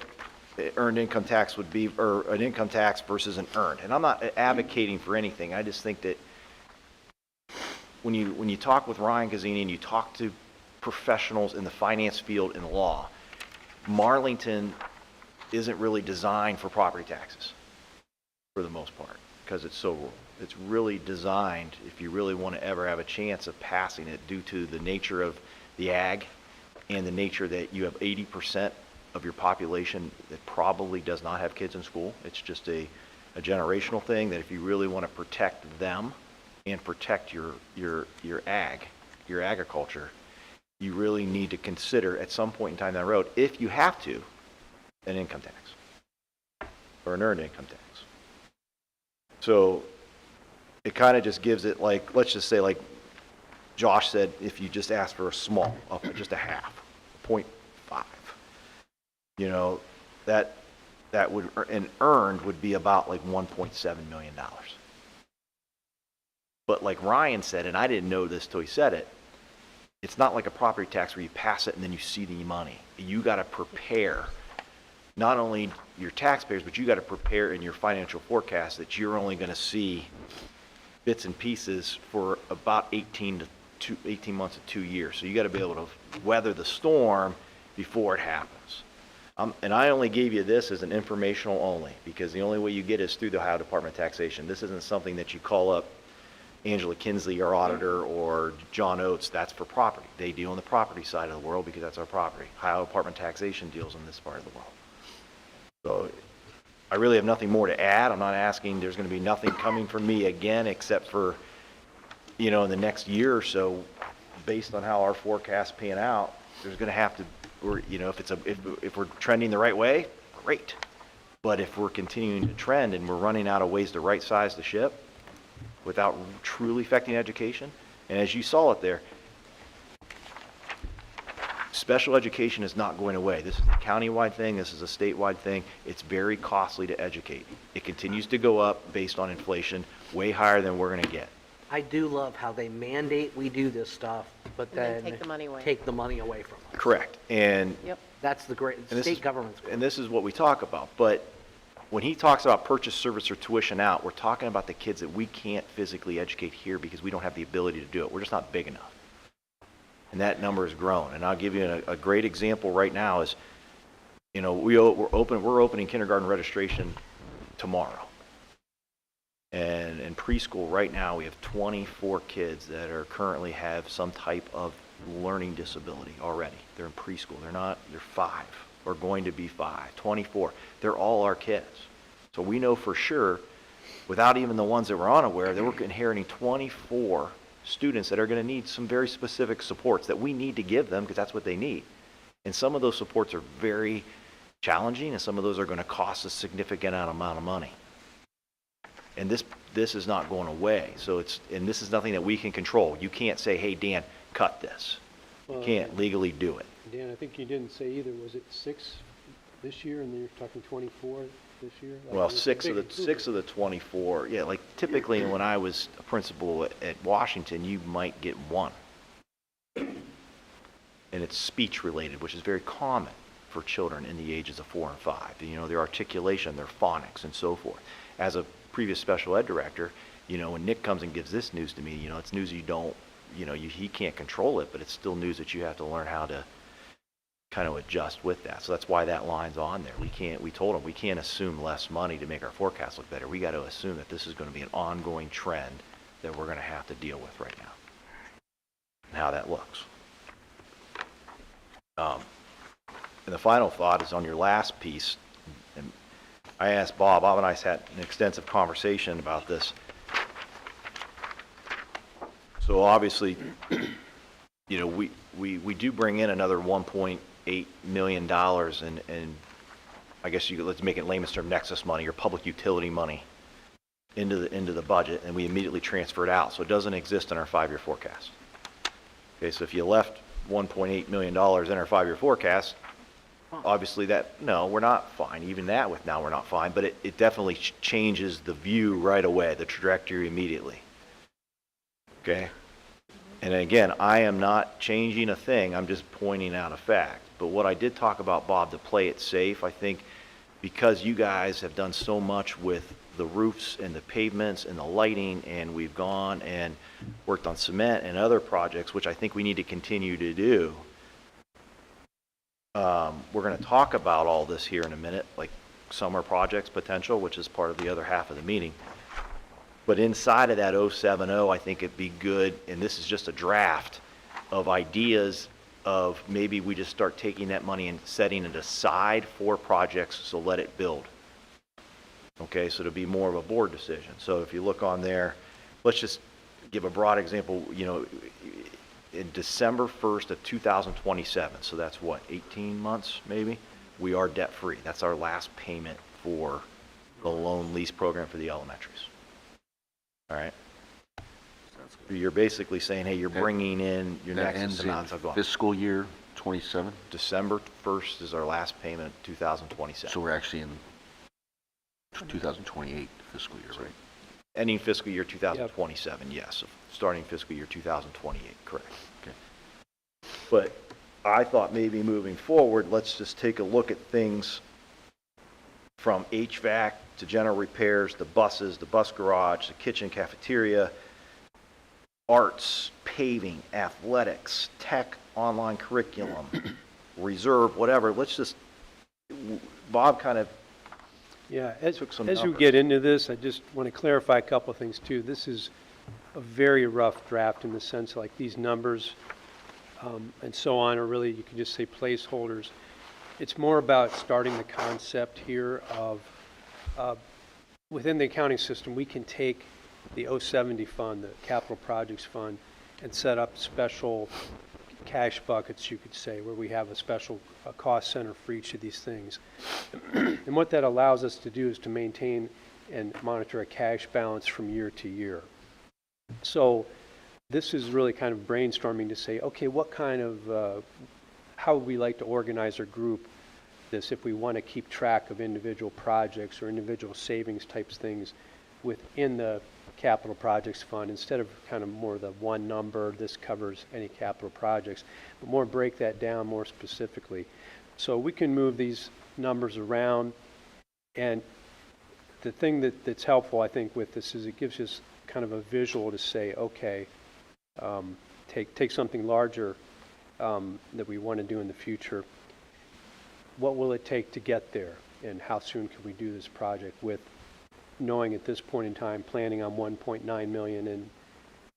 earned income tax would be, or an income tax versus an earned. And I'm not advocating for anything. I just think that when you talk with Ryan Gazzini and you talk to professionals in the finance field and law, Marlington isn't really designed for property taxes for the most part because it's so rural. It's really designed if you really want to ever have a chance of passing it due to the nature of the ag and the nature that you have 80% of your population that probably does not have kids in school. It's just a generational thing that if you really want to protect them and protect your agriculture, you really need to consider at some point in time down the road, if you have to, an income tax or an earned income tax. So it kind of just gives it, like, let's just say, like Josh said, if you just ask for a small, just a half, 0.5, that would, and earned would be about like $1.7 million. But like Ryan said, and I didn't know this till he said it, it's not like a property tax where you pass it and then you see the money. You got to prepare not only your taxpayers, but you got to prepare in your financial forecast that you're only going to see bits and pieces for about 18 months to 2 years. So you got to be able to weather the storm before it happens. And I only gave you this as an informational only, because the only way you get is through the Ohio Department of Taxation. This isn't something that you call up Angela Kinsley, our auditor, or John Oates. That's for property. They deal on the property side of the world because that's our property. Ohio Department of Taxation deals in this part of the world. So I really have nothing more to add. I'm not asking, there's going to be nothing coming from me again, except for, in the next year or so, based on how our forecast pan out, there's going to have to, if we're trending the right way, great. But if we're continuing to trend and we're running out of ways to right size the ship without truly affecting education, and as you saw it there, special education is not going away. This is a countywide thing. This is a statewide thing. It's very costly to educate. It continues to go up based on inflation, way higher than we're going to get. I do love how they mandate we do this stuff, but And then then take the money away. take the money away from us. Correct. And Yep. That's the great, And this state is- government's. And this is what we talk about, but when he talks about purchase service or tuition out, we're talking about the kids that we can't physically educate here because we don't have the ability to do it. We're just not big enough. And that number has grown. And I'll give you a great example right now is, we're opening kindergarten registration tomorrow. And in preschool right now, we have 24 kids that currently have some type of learning disability already. They're in preschool. They're 5 or going to be 5, 24. They're all our kids. So we know for sure, without even the ones that we're unaware, that we're inheriting 24 students that are going to need some very specific supports that we need to give them because that's what they need. And some of those supports are very challenging, and some of those are going to cost a significant amount of money. And this is not going away. So and this is nothing that we can control. You can't say, hey, Dan, cut this. You can't legally do it. Dan, I think you didn't say either. Was it 6 this year, and then you're talking 24 this year? Like, Well, it's a six big of the 24, yeah, like typically when I was a principal at Washington, you might get 1. And it's speech related, which is very common for children in the ages of 4 and 5. Their articulation, their phonics, and so forth. As a previous special ed director, when Nick comes and gives this news to me, it's news you don't, he can't control it, but it's still news that you have to learn how to kind of adjust with that. So that's why that line's on there. We told them we can't assume less money to make our forecast look better. We got to assume that this is going to be an ongoing trend that we're going to have to deal with right now. And how that looks. And the final thought is on your last piece. And I asked Bob and I had an extensive conversation about this. So obviously, we do bring in another $1.8 million and I guess let's make it layman's term, nexus money or public utility money into the budget, and we immediately transfer it out. So it doesn't exist in our 5-year forecast. Okay, so if you left $1.8 million in our 5-year forecast, obviously we're not fine. Even that we're not fine, but it definitely changes the view right away, the trajectory immediately. Okay? And again, I am not changing a thing, I'm just pointing out a fact. But what I did talk about, Bob, to play it safe, I think because you guys have done so much with the roofs and the pavements and the lighting, and we've gone and worked on cement and other projects, which I think we need to continue to do. We're going to talk about all this here in a minute, like summer projects potential, which is part of the other half of the meeting. But inside of that 070, I think it'd be good, and this is just a draft of ideas of maybe we just start taking that money and setting it aside for projects, so let it build. Okay, so it'll be more of a board decision. So if you look on there, let's just give a broad example, in December 1st of 2027, so that's what, 18 months maybe, we are debt free. That's our last payment for the loan lease program for the elementaries. All right. You're basically saying, hey, you're bringing in your That next ends amount in of loan. fiscal year 27, December 1st is our last payment, 2027. so we're actually in 2028 fiscal year, right? Ending fiscal year 2027, yes. Starting fiscal year 2028, correct. Okay. But I thought maybe moving forward, let's just take a look at things from HVAC to general repairs, the buses, the bus garage, the kitchen cafeteria, arts, paving, athletics, tech, online curriculum, reserve, whatever. Let's just Bob kind of Yeah, as took some we numbers. get into this, I just want to clarify a couple of things too. This is a very rough draft in the sense like these numbers and so on are really, you can just say placeholders. It's more about starting the concept here of, within the accounting system, we can take the 070 fund, the capital projects fund, and set up special cash buckets, you could say, where we have a special cost center for each of these things. And what that allows us to do is to maintain and monitor a cash balance from year to year. So this is really kind of brainstorming to say, okay, what kind of, how would we like to organize or group this if we want to keep track of individual projects or individual savings types things within the capital projects fund, instead of kind of more the one number, this covers any capital projects, but more break that down more specifically. So we can move these numbers around, and the thing that's helpful, I think, with this is it gives us kind of a visual to say, okay, take something larger that we want to do in the future. What will it take to get there, and how soon can we do this project with knowing at this point in time, planning on 1.9 million in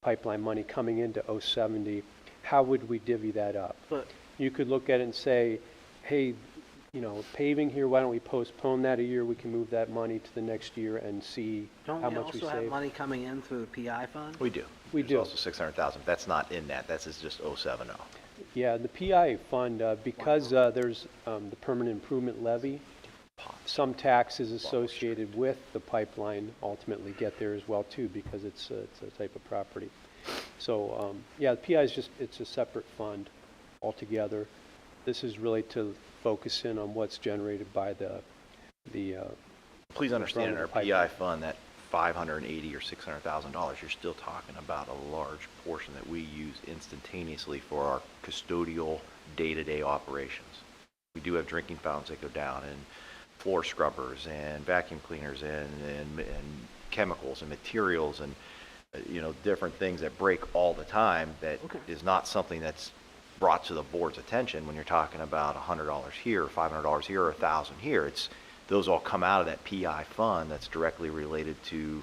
pipeline money coming into 070, how would we divvy that up? But You could look at it and say, hey, you know, paving here, why don't we postpone that a year? We can move that money to the next year and see don't how we much we also have save. money coming in through the PI fund? We do. We There's do. also 600,000. That's not in that. That's just 070. Yeah, the PI fund, because there's the permanent improvement levy, some taxes associated with the pipeline ultimately get there as well too, because it's a type of property. So, yeah, the PI is just, it's a separate fund altogether. This is really to focus in on what's generated by the Please understand, in our Pipeline. PI fund, that $580,000 or $600,000, you're still talking about a large portion that we use instantaneously for our custodial day-to-day operations. We do have drinking fountains that go down, and floor scrubbers, and vacuum cleaners, and chemicals and materials, and you know, different things that break all the time. That is not something that's brought to the board's attention when you're talking about $100 here, or $500 here, or $1,000 here. It's those all come out of that PI fund that's directly related to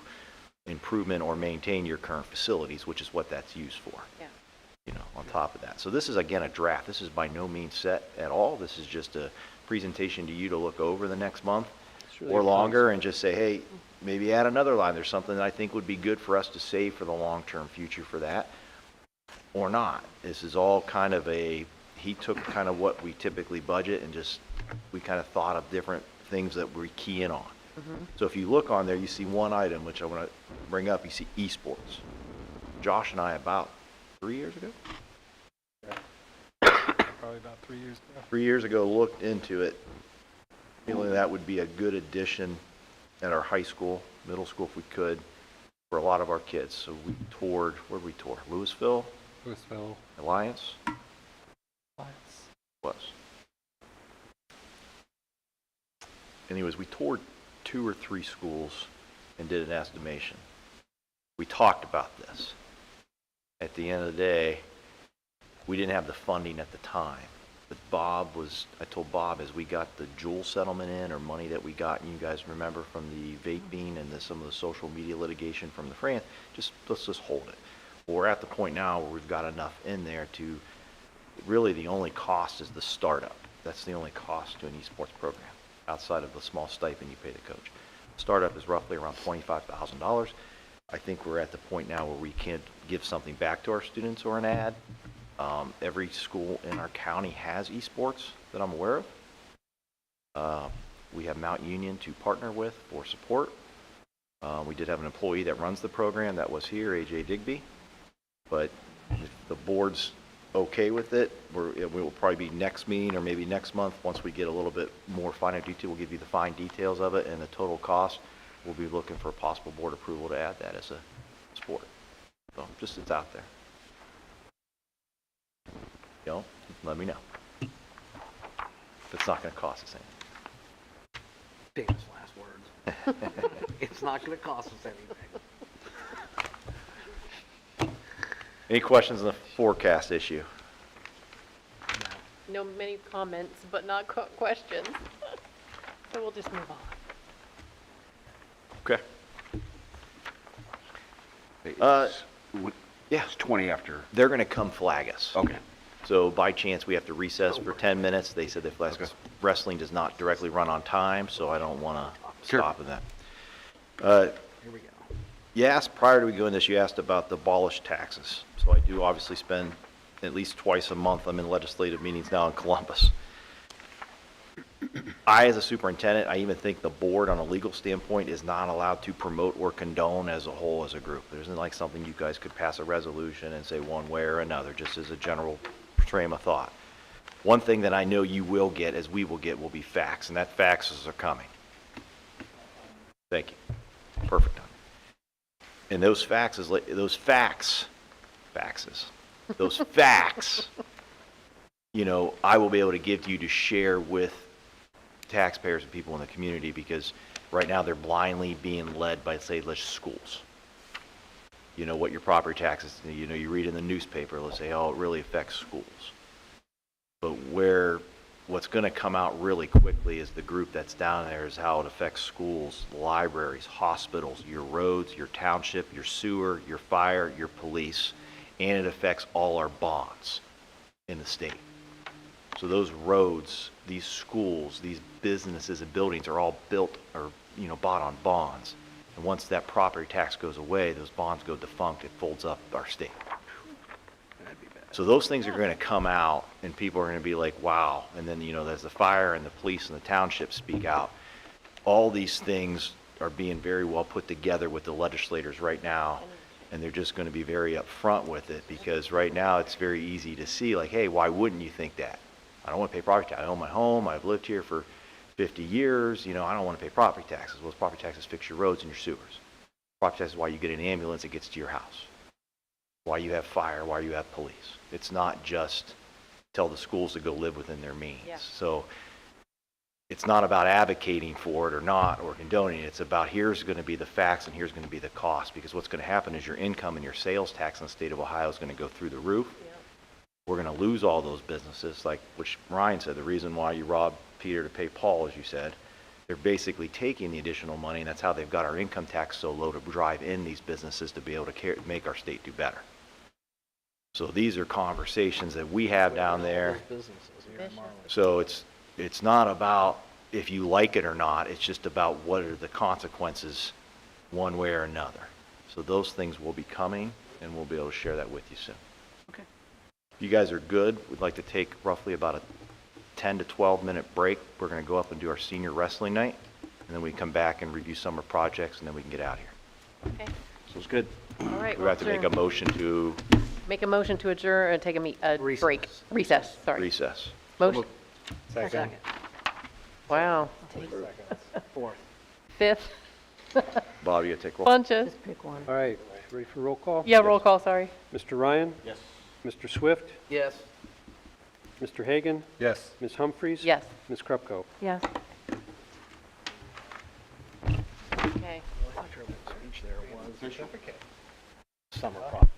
improvement or maintain your current facilities, which is what that's used for. Yeah. You know, on top of that. So this is, again, a draft. This is by no means set at all. This is just a presentation to you to look over the next month It's really or a longer and just say, hey, maybe add another line. There's something that I think would be good for us to save for the long-term future for that, or not. This is all kind of he took kind of what we typically budget and just, we kind of thought of different things that we key in on. So if you look on there, you see one item, which I want to bring up, you see esports. Josh and I, about 3 years ago, Probably about 3 years ago. 3 years ago, looked into it, feeling that would be a good addition at our high school, middle school if we could, for a lot of our kids. So we toured, where did we tour? Louisville, Louisville. Alliance, Lions. was. Anyways, we toured 2 or 3 schools and did an estimation. We talked about this. At the end of the day, we didn't have the funding at the time. But I told Bob, as we got the Juul settlement in, or money that we got, and you guys remember from the vaping and some of the social media litigation from the France, let's just hold it. Well, we're at the point now where we've got enough in there to, really the only cost is the startup. That's the only cost to an esports program, outside of the small stipend you pay the coach. Startup is roughly around $25,000. I think we're at the point now where we can give something back to our students or an ad. Every school in our county has esports that I'm aware of. We have Mount Union to partner with for support. We did have an employee that runs the program that was here, AJ Digby. But if the board's okay with it, we will probably be next meeting or maybe next month, once we get a little bit more finer detail, we'll give you the fine details of it and the total cost. We'll be looking for possible board approval to add that as a sport. So just, it's out there. You know, let me know. It's not going to cost us anything. Famous last words. It's not going to cost us anything. Any questions on the forecast issue? No, many comments, but not questions. So we'll just move on. Okay. Yeah. It's 20 after. They're going to come flag us. Okay. So by chance, we have to recess for 10 minutes. They said that wrestling does not directly run on time, so I don't want to Sure. stop at that. Here we go. You asked, prior to doing this, you asked about the abolished taxes. So I do obviously spend at least twice a month, I'm in legislative meetings now in Columbus. I, as a superintendent, I even think the board, on a legal standpoint, is not allowed to promote or condone as a whole, as a group. There isn't like something you guys could pass a resolution and say one way or another, just as a general stream of thought. One thing that I know you will get, as we will get, will be facts, and that faxes are coming. Thank you. Perfect. And those faxes, those facts, you know, I will be able to give to you to share with taxpayers and people in the community, because right now they're blindly being led by, say, schools. You know, what your property taxes, you know, you read in the newspaper, let's say, oh, it really affects schools. But what's going to come out really quickly is the group that's down there is how it affects schools, libraries, hospitals, your roads, your township, your sewer, your fire, your police, and it affects all our bonds in the state. So those roads, these schools, these businesses and buildings are all built or, you know, bought on bonds. And once that property tax goes away, those bonds go defunct, it folds up our state. So those things are going to come out, and people are going to be like, wow. And then, you know, as the fire and the police and the township speak out, all these things are being very well put together with the legislators right now. And they're just going to be very upfront with it, because right now it's very easy to see, like, hey, why wouldn't you think that? I don't want to pay property tax. I own my home. I've lived here for 50 years. You know, I don't want to pay property taxes. Well, property taxes fix your roads and your sewers. Property taxes is why you get an ambulance that gets to your house. Why you have fire, why you have police. It's not just tell the schools to go live within their means. Yeah. So it's not about advocating for it or not, or condoning it. It's about, here's going to be the facts and here's going to be the cost. Because what's going to happen is your income and your sales tax in the state of Ohio is going to go through the roof. Yeah. We're going to lose all those businesses, like which Ryan said, the reason why you robbed Peter to pay Paul, as you said. They're basically taking the additional money, and that's how they've got our income tax so low, to drive in these businesses to be able to make our state do better. So these are conversations that we have down there. So it's not about if you like it or not, it's just about what are the consequences one way or another. So those things will be coming, and we'll be able to share that with you soon. Okay. If you guys are good, we'd like to take roughly about a 10 to 12 minute break. We're going to go up and do our senior wrestling night, and then we come back and review summer projects, and then we can get out of here. Okay. So it's good. All right. We have to make a motion to Make a motion to adjourn and take a Recess. break. Recess, sorry. recess. Motion. Second. Wow. Fourth. Fifth. Bob, you got to take roll. Bunches. Just pick one. All right, ready for roll call? Yeah, roll call, sorry. Mr. Ryan? Yes. Mr. Swift? Yes. Mr. Hagan? Yes. Ms. Humphries? Yes. Ms. Krupko? Yes. Okay. Speech there was summer project.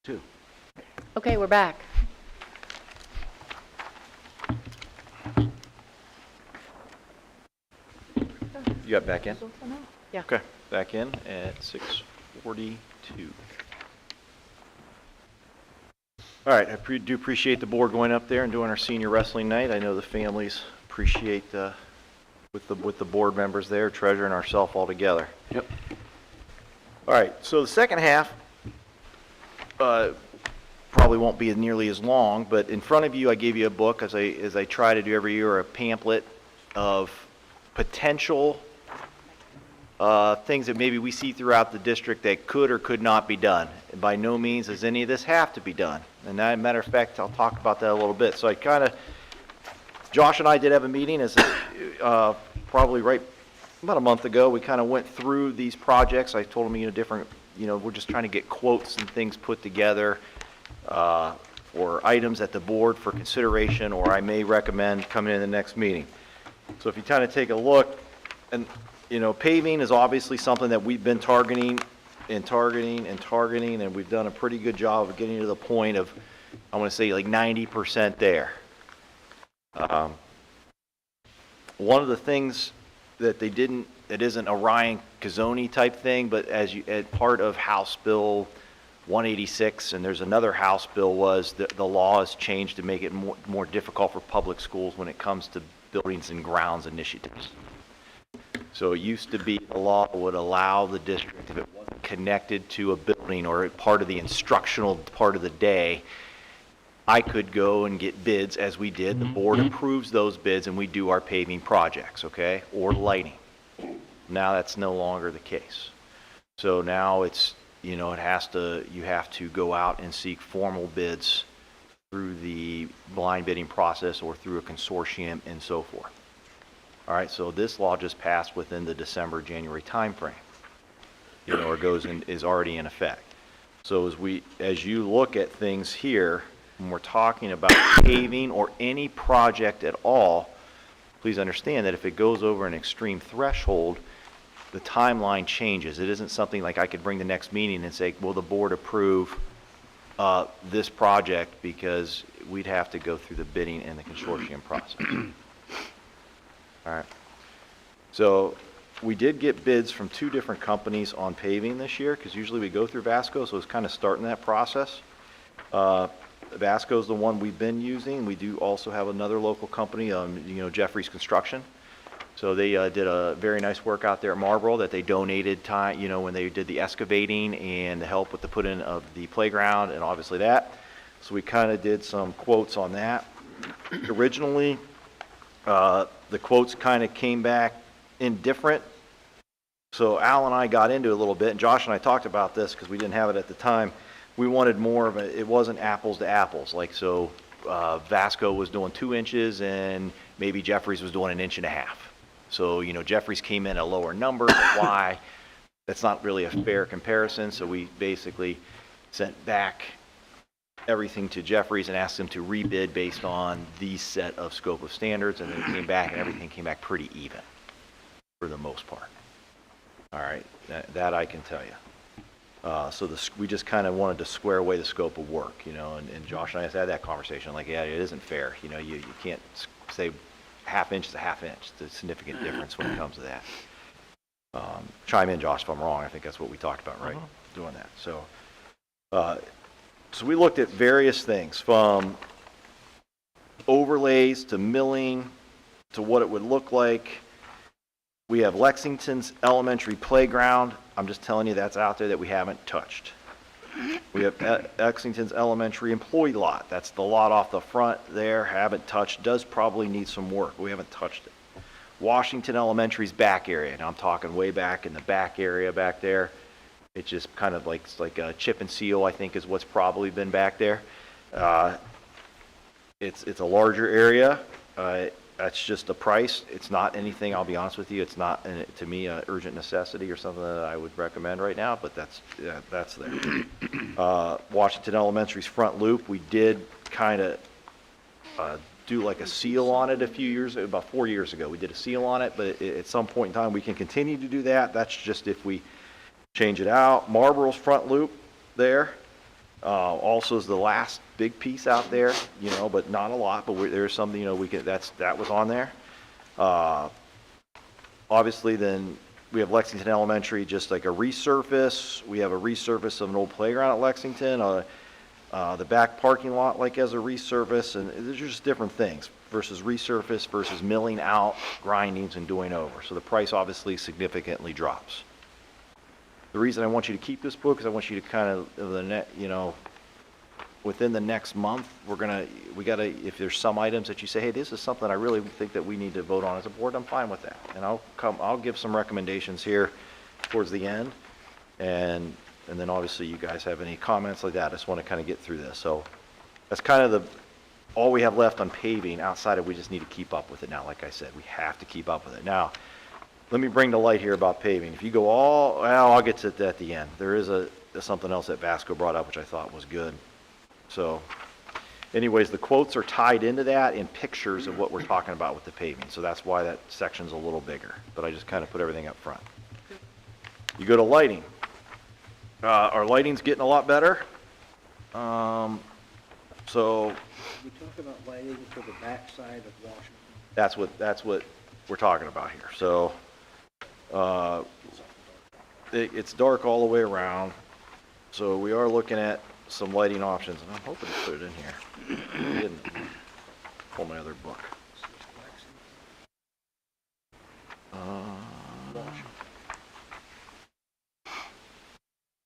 2. Okay, we're back. You got back in? Yeah. Okay, back in at 6:42. All right, do appreciate the board going up there and doing our senior wrestling night. I know the families appreciate with the board members there, treasurer and ourselves all together. Yep. All right, so the second half probably won't be nearly as long, but in front of you, I gave you a book, as I try to do every year, a pamphlet of potential things that maybe we see throughout the district that could or could not be done. And by no means does any of this have to be done. And that, matter of fact, I'll talk about that a little bit. So Josh and I did have a meeting probably right about a month ago. We kind of went through these projects. I told him, we're just trying to get quotes and things put together or items at the board for consideration, or I may recommend coming in the next meeting. So if you kind of take a look, and paving is obviously something that we've been targeting, and we've done a pretty good job of getting to the point of, I want to say, like 90% there. One of the things that it isn't a Ryan Kazoni type thing, but as part of House Bill 186, and there's another House bill, was that the law has changed to make it more difficult for public schools when it comes to buildings and grounds initiatives. So it used to be the law would allow the district, if it wasn't connected to a building or part of the instructional part of the day, I could go and get bids, as we did. The board approves those bids and we do our paving projects, okay, or lighting. Now that's no longer the case. So now it's, you have to go out and seek formal bids through the blind bidding process or through a consortium and so forth. All right, so this law just passed within the December-January timeframe, or is already in effect. So as you look at things here, when we're talking about paving or any project at all, please understand that if it goes over an extreme threshold, the timeline changes. It isn't something like I could bring the next meeting and say, will the board approve this project, because we'd have to go through the bidding and the consortium process. All right. So we did get bids from 2 different companies on paving this year, because usually we go through Vasco, so it's kind of starting that process. Vasco is the one we've been using. We do also have another local company, Jeffries Construction. So they did a very nice work out there at Marlboro that they donated time, when they did the excavating and the help with the put in of the playground and obviously that. So we kind of did some quotes on that. Originally, the quotes kind of came back indifferent. So Al and I got into it a little bit, and Josh and I talked about this because we didn't have it at the time. We wanted more of it wasn't apples to apples. Vasco was doing 2 inches and maybe Jeffries was doing 1.5 inches. So, Jeffries came in a lower number. Why? That's not really a fair comparison. So we basically sent back everything to Jeffries and asked them to rebid based on the set of scope of standards, and then it came back and everything came back pretty even for the most part. All right, that I can tell you. So we just kind of wanted to square away the scope of work, and Josh and I had that conversation. Like, yeah, it isn't fair. You can't say ½ inch is a ½ inch. It's a significant difference when it comes to that. Chime in, Josh, if I'm wrong. I think that's what we talked about, right? Doing that. So we looked at various things, from overlays to milling to what it would look like. We have Lexington's elementary playground. I'm just telling you that's out there that we haven't touched. We have Lexington's elementary employee lot. That's the lot off the front there. Haven't touched. Does probably need some work. We haven't touched it. Washington Elementary's back area. Now I'm talking way back in the back area back there. It's just kind of like a chip and seal, I think, is what's probably been back there. It's a larger area. That's just a price. It's not anything, I'll be honest with you, it's not, to me, an urgent necessity or something that I would recommend right now, but that's there. Washington Elementary's front loop, we did kind of do like a seal on it about 4 years ago. We did a seal on it, but at some point in time, we can continue to do that. That's just if we change it out. Marlboro's front loop there. Also is the last big piece out there, but not a lot, but there's something, that was on there. Obviously, then we have Lexington Elementary, just like a resurface. We have a resurface of an old playground at Lexington, the back parking lot like as a resurface, and there's just different things versus resurface versus milling out, grindings, and doing over. So the price obviously significantly drops. The reason I want you to keep this book is I want you to kind of, within the next month, if there's some items that you say, hey, this is something I really think that we need to vote on as a board, I'm fine with that. And I'll give some recommendations here towards the end. And then obviously you guys have any comments like that. I just want to kind of get through this. So that's kind of all we have left on paving. Outside of, we just need to keep up with it now. Like I said, we have to keep up with it. Now, let me bring to light here about paving. If you go I'll get to it at the end. There is something else that Vasco brought up, which I thought was good. So anyways, the quotes are tied into that in pictures of what we're talking about with the paving. So that's why that section's a little bigger, but I just kind of put everything up front. You go to lighting. Our lighting's getting a lot better. So We talk about lighting for the backside of Washington. that's what we're talking about here. So it's dark all the way around. So we are looking at some lighting options, and I'm hoping to put it in here. I didn't pull my other book.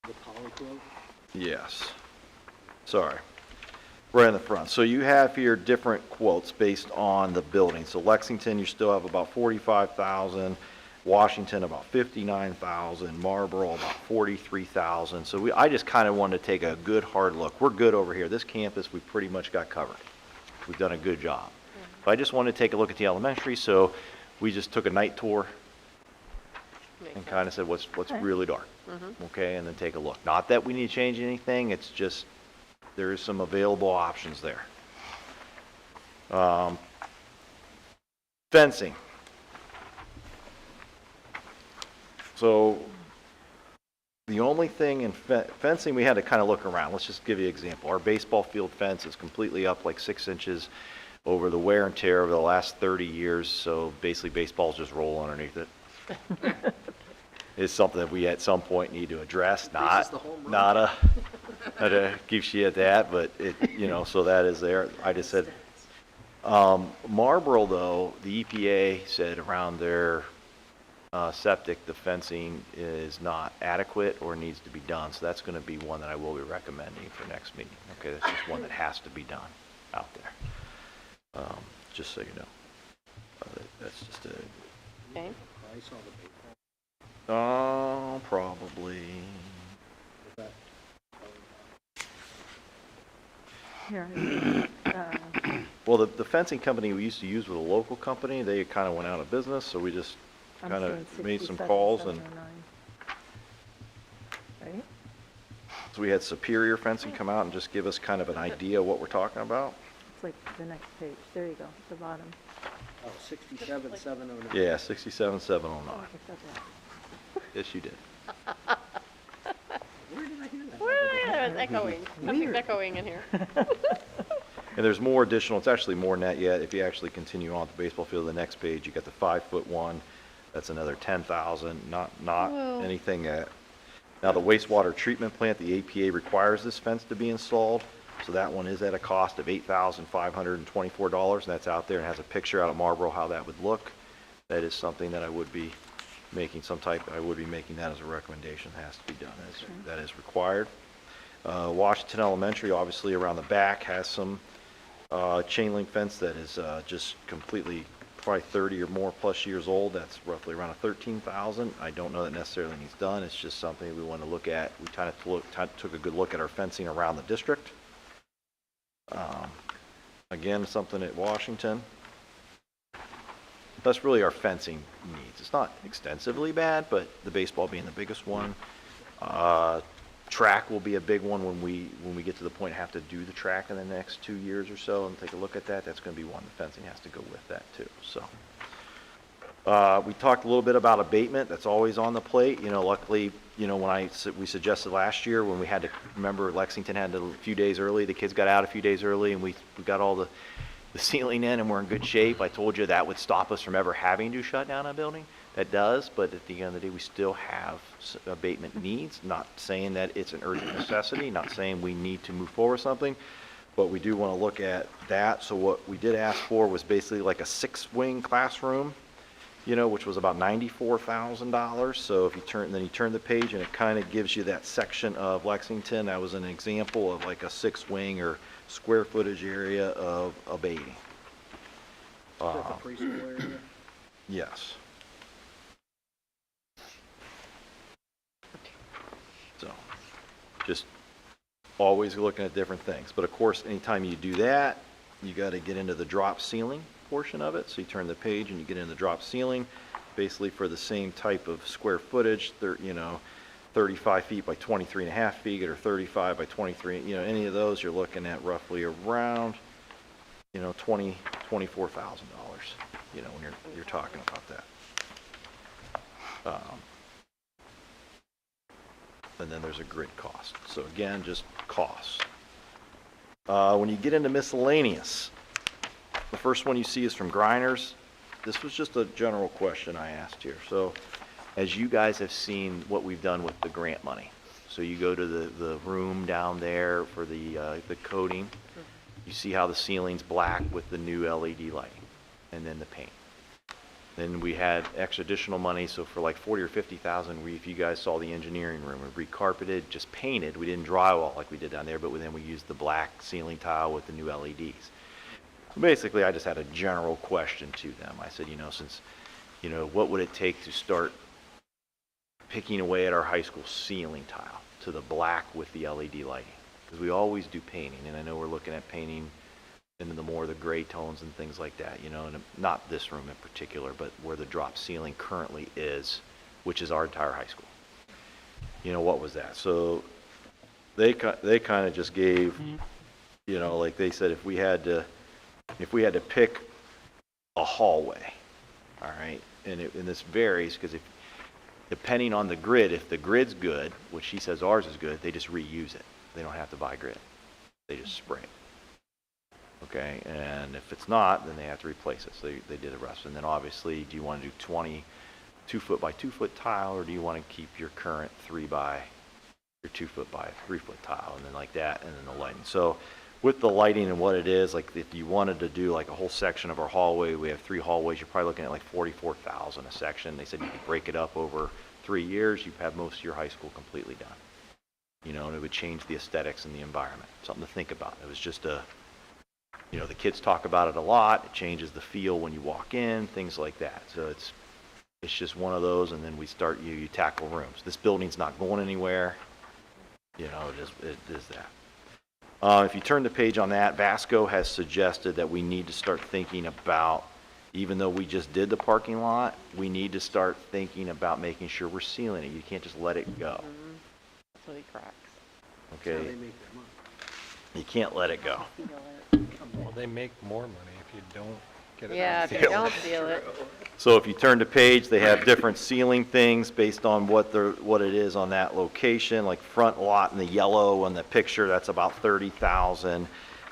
The polyquote? Yes. Sorry. Right in the front. So you have here different quotes based on the building. So Lexington, you still have about 45,000. Washington, about 59,000. Marlboro, about 43,000. So I just kind of wanted to take a good hard look. We're good over here. This campus, we pretty much got covered. We've done a good job. But I just wanted to take a look at the elementary, so we just took a night tour and kind of said what's really dark. Okay, and then take a look. Not that we need to change anything, it's just there is some available options there. Fencing. So the only thing in fencing, we had to kind of look around. Let's just give you an example. Our baseball field fence is completely up like 6 inches over the wear and tear over the last 30 years. So basically baseball's just roll underneath it. It's something that we at some point need to address. Not a give shit at that, but so that is there. I just said, Marlboro though, the EPA said around their septic, the fencing is not adequate or needs to be done. So that's going to be one that I will be recommending for next meeting. Okay, that's just one that has to be done out there. Just so you know. That's just a... Okay. Probably. Here, Well, the fencing company we used to use was a local company. They kind of went out of business, so we just I'm kind seeing of made some 67, calls, and 709. Right? so we had Superior Fencing come out and just give us kind of an idea of what we're talking about. It's like the next page. There you go, the bottom. Oh, 67,709. Yeah, 67,709. I said that. Yes, you did. Where did I hear that? Where? It's echoing. Something's Weird. echoing in here. And there's more additional, it's actually more than that yet. If you actually continue on the baseball field, the next page, you got the 5-foot one. That's another 10,000, not Whoa. anything that. Now the wastewater treatment plant, the APA requires this fence to be installed. So that one is at a cost of $8,524, and that's out there and has a picture out of Marlboro how that would look. That is something that I would be making that as a recommendation. It has to be done. That is required. Washington Elementary, obviously around the back, has some chain link fence that is just completely probably 30 or more plus years old. That's roughly around a $13,000. I don't know that necessarily needs done. It's just something we want to look at. We kind of took a good look at our fencing around the district. Again, something at Washington. That's really our fencing needs. It's not extensively bad, but the baseball being the biggest one. Track will be a big one when we get to the point have to do the track in the next 2 years or so and take a look at that. That's going to be one. The fencing has to go with that too. So We talked a little bit about abatement, that's always on the plate, luckily, when we suggested last year, when we had to, remember Lexington had a few days early, the kids got out a few days early, and we got all the ceiling in and we're in good shape. I told you that would stop us from ever having to shut down a building. That does, but at the end of the day, we still have abatement needs, not saying that it's an urgent necessity, not saying we need to move forward with something, but we do want to look at that. So what we did ask for was basically like a 6-wing classroom, which was about $94,000. So if you turn the page and it kind of gives you that section of Lexington. That was an example of like a 6-wing or square footage area of abating. Preschool area? Yes. So, just always looking at different things. But of course, anytime you do that, you got to get into the drop ceiling portion of it. So you turn the page and you get into the drop ceiling, basically for the same type of square footage, 35 feet by 23 and a half feet, or 35 by 23, any of those, you're looking at roughly around, $24,000, when you're talking about that. And then there's a grid cost. So again, just costs. When you get into miscellaneous, the first one you see is from Grinders. This was just a general question I asked here. So as you guys have seen what we've done with the grant money. So you go to the room down there for the coating. You see how the ceiling's black with the new LED lighting and then the paint. Then we had extra additional money, so for like 40 or 50,000, if you guys saw the engineering room, we recarpeted, just painted. We didn't drywall like we did down there, but then we used the black ceiling tile with the new LEDs. So basically, I just had a general question to them. I said, since, what would it take to start picking away at our high school ceiling tile to the black with the LED lighting? Because we always do painting, and I know we're looking at painting into the gray tones and things like that, and not this room in particular, but where the drop ceiling currently is, which is our entire high school. What was that? So they kind of just gave, like they said, if we had to pick a hallway, all right, and this varies because depending on the grid, if the grid's good, which she says ours is good, they just reuse it. They don't have to buy grid. They just spray it. Okay, and if it's not, then they have to replace it. So they did the rest. And then obviously, do you want to do 2 foot by 2 foot tile, or do you want to keep your current 2 foot by 3 foot tile, and then like that, and then the lighting. So with the lighting and what it is, like if you wanted to do like a whole section of our hallway, we have 3 hallways, you're probably looking at like $44,000 a section. They said you could break it up over 3 years, you'd have most of your high school completely done. And it would change the aesthetics and the environment. Something to think about. It was just the kids talk about it a lot. It changes the feel when you walk in, things like that. So it's just one of those, and then we start, you tackle rooms. This building's not going anywhere. It is that. If you turn the page on that, Vasco has suggested that we need to start thinking about, even though we just did the parking lot, we need to start thinking about making sure we're sealing it. You can't just let it go. That's what he cracks. Okay? You can't let it go. Well, they make more money if you don't get it. Yeah, if you don't seal it. So if you turn the page, they have different ceiling things based on what it is on that location. Like front lot in the yellow on the picture, that's about 30,000.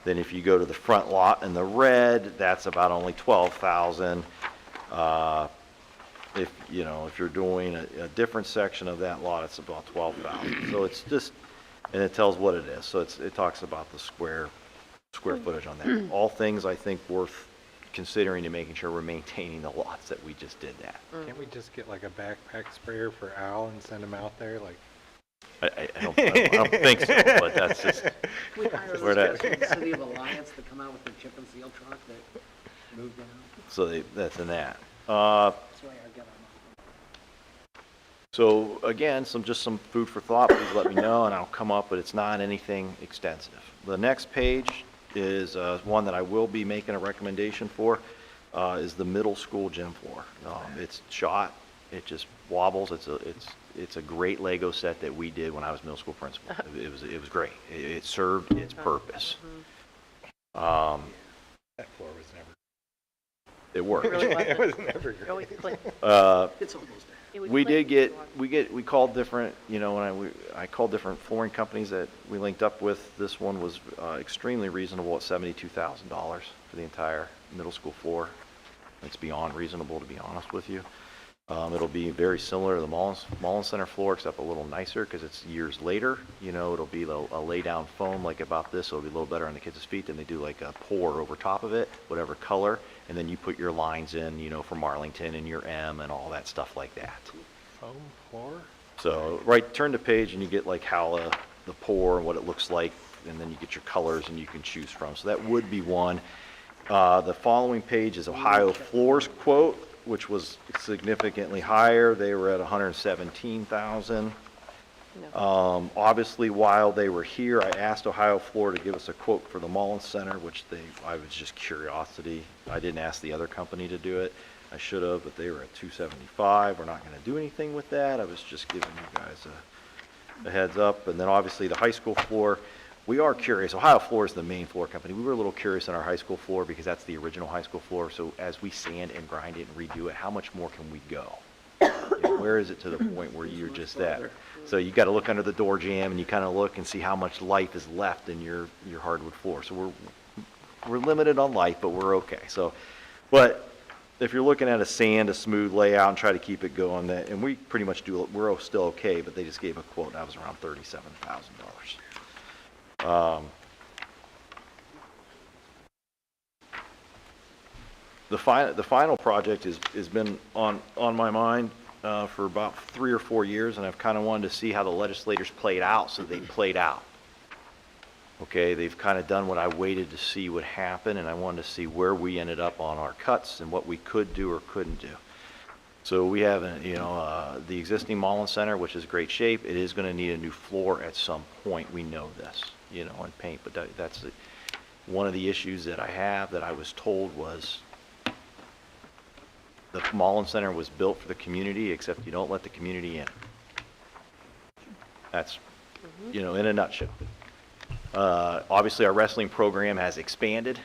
Then if you go to the front lot in the red, that's about only 12,000. If you're doing a different section of that lot, it's about 12,000. So it's just, and it tells what it is. So it talks about the square footage on that. All things I think worth considering to making sure we're maintaining the lots that we just did that. Can't we just get like a backpack sprayer for Al and send him out there? Like, I don't think so, but that's just We hire where those that. guys from the City of Alliance to come out with their chip and seal truck that moved down. So that's in that. That's why I get them. So again, just some food for thought. Please let me know, and I'll come up, but it's not anything extensive. The next page is one that I will be making a recommendation for, is the middle school gym floor. It's shot, it just wobbles. It's a great Lego set that we did when I was middle school principal. It was great. It served its purpose. that floor was never. It worked. Really wasn't. It was never It always clicked. It's almost there. It would We click. did get, we called different, you know, I called different flooring companies that we linked up with. This one was extremely reasonable at $72,000 for the entire middle school floor. It's beyond reasonable, to be honest with you. It'll be very similar to the Mullins Center floor, except a little nicer because it's years later. You know, it'll be a lay-down foam like about this, so it'll be a little better on the kids' feet. Then they do like a pour over top of it, whatever color, and then you put your lines in, you know, for Marlington and your M and all that stuff like that. Foam floor? So, turn the page and you get like how the pour and what it looks like, and then you get your colors and you can choose from. So that would be one. The following page is Ohio Floors quote, which was significantly higher. They were at $117,000. No. Obviously, while they were here, I asked Ohio Floor to give us a quote for the Mullins Center, which I was just curiosity. I didn't ask the other company to do it. I should have, but they were at $275. We're not going to do anything with that. I was just giving you guys a heads up. And then obviously the high school floor, we are curious. Ohio Floor is the main floor company. We were a little curious on our high school floor because that's the original high school floor. So as we sand and grind it and redo it, how much more can we go? You know, where is it to the point where you're just at? So you got to look under the door jamb and you kind of look and see how much life is left in your hardwood floor. So we're limited on life, but we're okay. So, but if you're looking at a smooth layout and try to keep it going, and we pretty much do, we're still okay, but they just gave a quote that was around $37,000. The final project has been on my mind for about 3 or 4 years, and I've kind of wanted to see how the legislators played out, so they played out. Okay, they've kind of done what I waited to see would happen, and I wanted to see where we ended up on our cuts and what we could do or couldn't do. So we have, the existing Mullins Center, which is great shape. It is going to need a new floor at some point. We know this, and paint. But that's one of the issues that I have that I was told was the Mullins Center was built for the community, except you don't let the community in. That's, in a nutshell. Obviously, our wrestling program has expanded.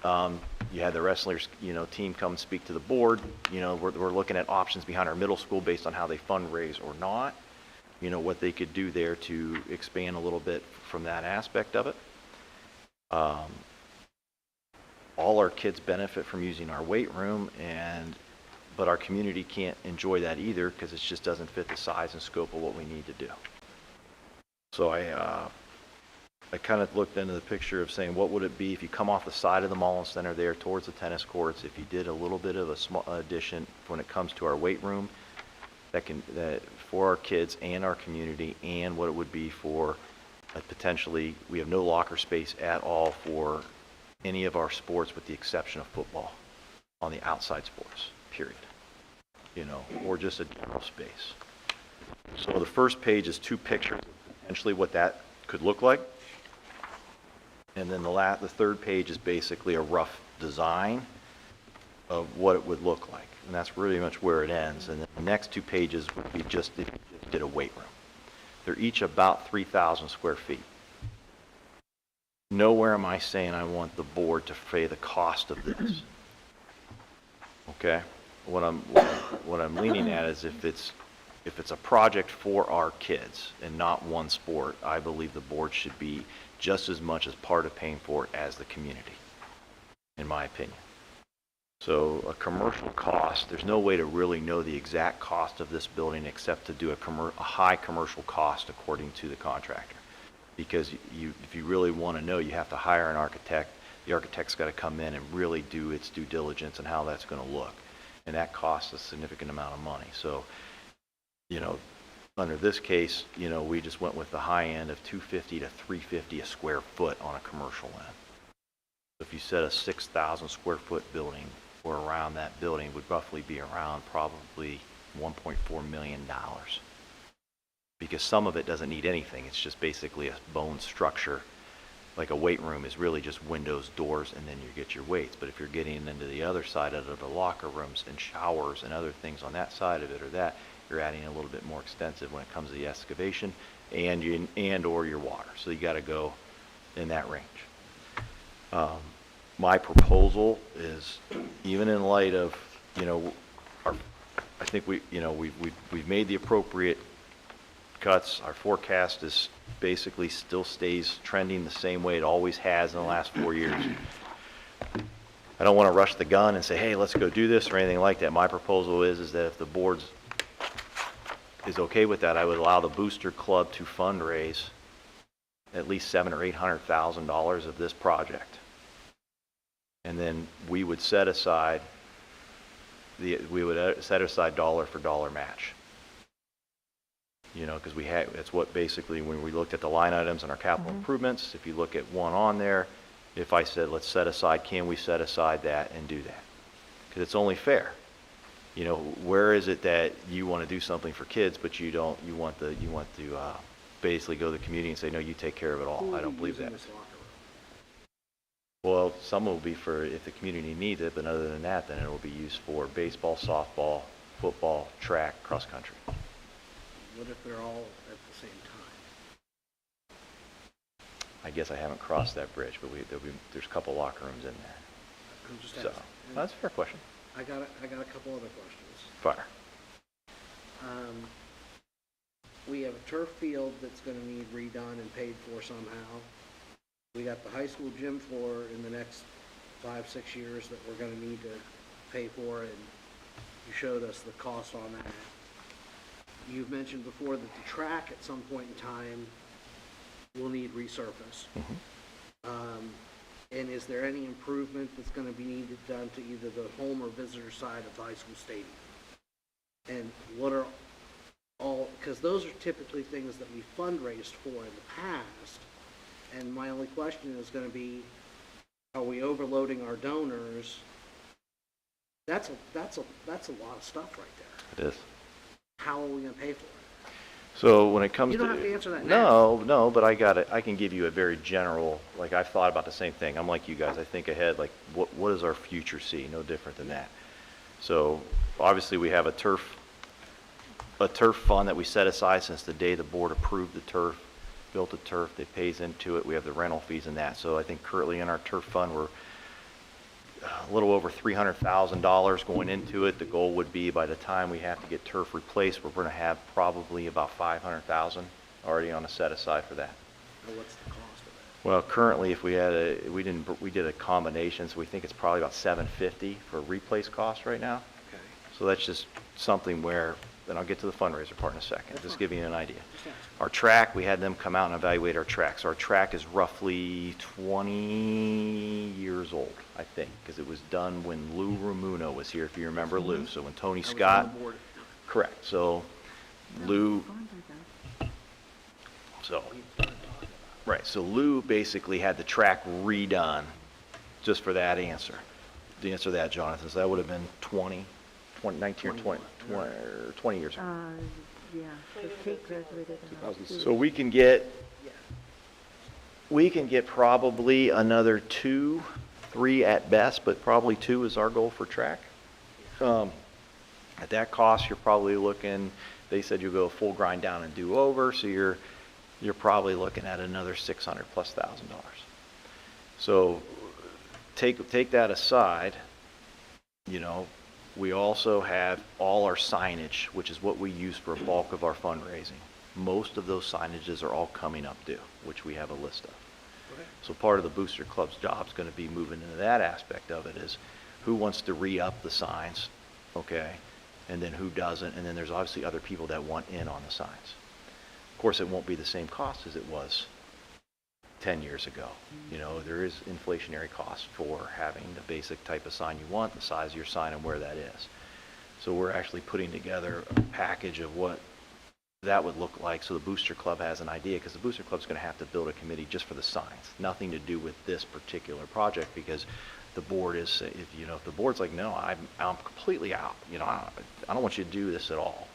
You had the wrestlers, team come speak to the board. We're looking at options behind our middle school based on how they fundraise or not. What they could do there to expand a little bit from that aspect of it. All our kids benefit from using our weight room, but our community can't enjoy that either because it just doesn't fit the size and scope of what we need to do. So I kind of looked into the picture of saying, what would it be if you come off the side of the Mullins Center there towards the tennis courts, if you did a little bit of a small addition when it comes to our weight room, that for our kids and our community, and what it would be for potentially, we have no locker space at all for any of our sports with the exception of football on the outside sports, period. Or just a general space. So the first page is 2 pictures, potentially what that could look like. And then the third page is basically a rough design of what it would look like. And that's really much where it ends. And then the next 2 pages would be just if you just did a weight room. They're each about 3,000 square feet. Nowhere am I saying I want the board to pay the cost of this. Okay? What I'm leaning at is if it's a project for our kids and not one sport, I believe the board should be just as much as part of paying for it as the community, in my opinion. So a commercial cost, there's no way to really know the exact cost of this building except to do a high commercial cost according to the contractor. Because if you really want to know, you have to hire an architect. The architect's got to come in and really do its due diligence on how that's going to look. And that costs a significant amount of money. So, under this case, we just went with the high end of $250 to $350 a square foot on a commercial end. If you said a 6,000 square foot building or around that building would roughly be around probably $1.4 million. Because some of it doesn't need anything. It's just basically a bone structure. Like a weight room is really just windows, doors, and then you get your weights. But if you're getting into the other side of the locker rooms and showers and other things on that side of it or that, you're adding a little bit more extensive when it comes to the excavation and or your water. So you got to go in that range. my proposal is, even in light of, you know, I think we've made the appropriate cuts. Our forecast is basically still stays trending the same way it always has in the last 4 years. I don't want to rush the gun and say, hey, let's go do this or anything like that. My proposal is that if the board is okay with that, I would allow the Booster Club to fundraise at least $700,000 or $800,000 of this project. And then we would set aside dollar for dollar match. You know, because that's what basically, when we looked at the line items and our capital improvements, if you look at one on there, if I said, let's set aside, can we set aside that and do that? Because it's only fair. You know, where is it that you want to do something for kids, but you don't, you want to basically go to the community and say, no, you take care of it all. I don't believe that. Well, some will be for if the community needs it, but other than that, then it will be used for baseball, softball, football, track, cross country. What if they're all at the same time? I guess I haven't crossed that bridge, but there's a couple locker rooms in there. I'm just So, asking. that's a fair question. I got a couple other questions. Fire. We have a turf field that's gonna need redone and paid for somehow. We got the high school gym floor in the next 5-6 years that we're gonna need to pay for, and you showed us the cost on that. You've mentioned before that the track at some point in time will need resurface. And is there any improvement that's gonna be needed done to either the home or visitor side of the high school stadium? And what are all, because those are typically things that we fundraised for in the past, and my only question is gonna be, are we overloading our donors? That's a lot of stuff right there. It is. How are we gonna pay for it? So when it comes You to... don't have to answer that now. No, but I can give you a very general, like I've thought about the same thing. I'm like you guys, I think ahead, like what does our future see? No different than that. So obviously we have a turf fund that we set aside since the day the board approved the turf, built the turf, that pays into it. We have the rental fees and that. So I think currently in our turf fund, we're a little over $300,000 going into it. The goal would be by the time we have to get turf replaced, we're going to have probably about $500,000 already on a set aside for that. Well, what's the cost of that? Well, currently, if we had we did a combination, so we think it's probably about $750 for replace cost right now. Okay. So that's just something where, and I'll get to the fundraiser part in a second, That's just fine. giving you an idea. Just asking. Our track, we had them come out and evaluate our track. So our track is roughly 20 years old, I think, because it was done when Lou Ramuno was here, if you remember Lou. So when Tony I was on Scott, the board at the time. correct. So Lou, so, right. So Lou basically had the track redone just for that answer. To answer that, Jonathan, so that would have been 19 or 20 years ago. Yeah, so Kate graduated in 02. So we can get probably another 2, 3 at best, but probably 2 is our goal for track. At that cost, you're probably looking, they said you'll go full grind down and do over, so you're probably looking at another $600,000 plus. So take that aside, you know, we also have all our signage, which is what we use for a bulk of our fundraising. Most of those signages are all coming up due, which we have a list of. Okay. So part of the Booster Club's job is going to be moving into that aspect of it, is who wants to re-up the signs, okay, and then who doesn't, and then there's obviously other people that want in on the signs. Of course, it won't be the same cost as it was 10 years ago. You know, there is inflationary cost for having the basic type of sign you want, the size of your sign, and where that is. So we're actually putting together a package of what that would look like, so the Booster Club has an idea, because the Booster Club's going to have to build a committee just for the signs, nothing to do with this particular project, because the board is, if the board's like, no, I'm completely out, I don't want you to do this at all,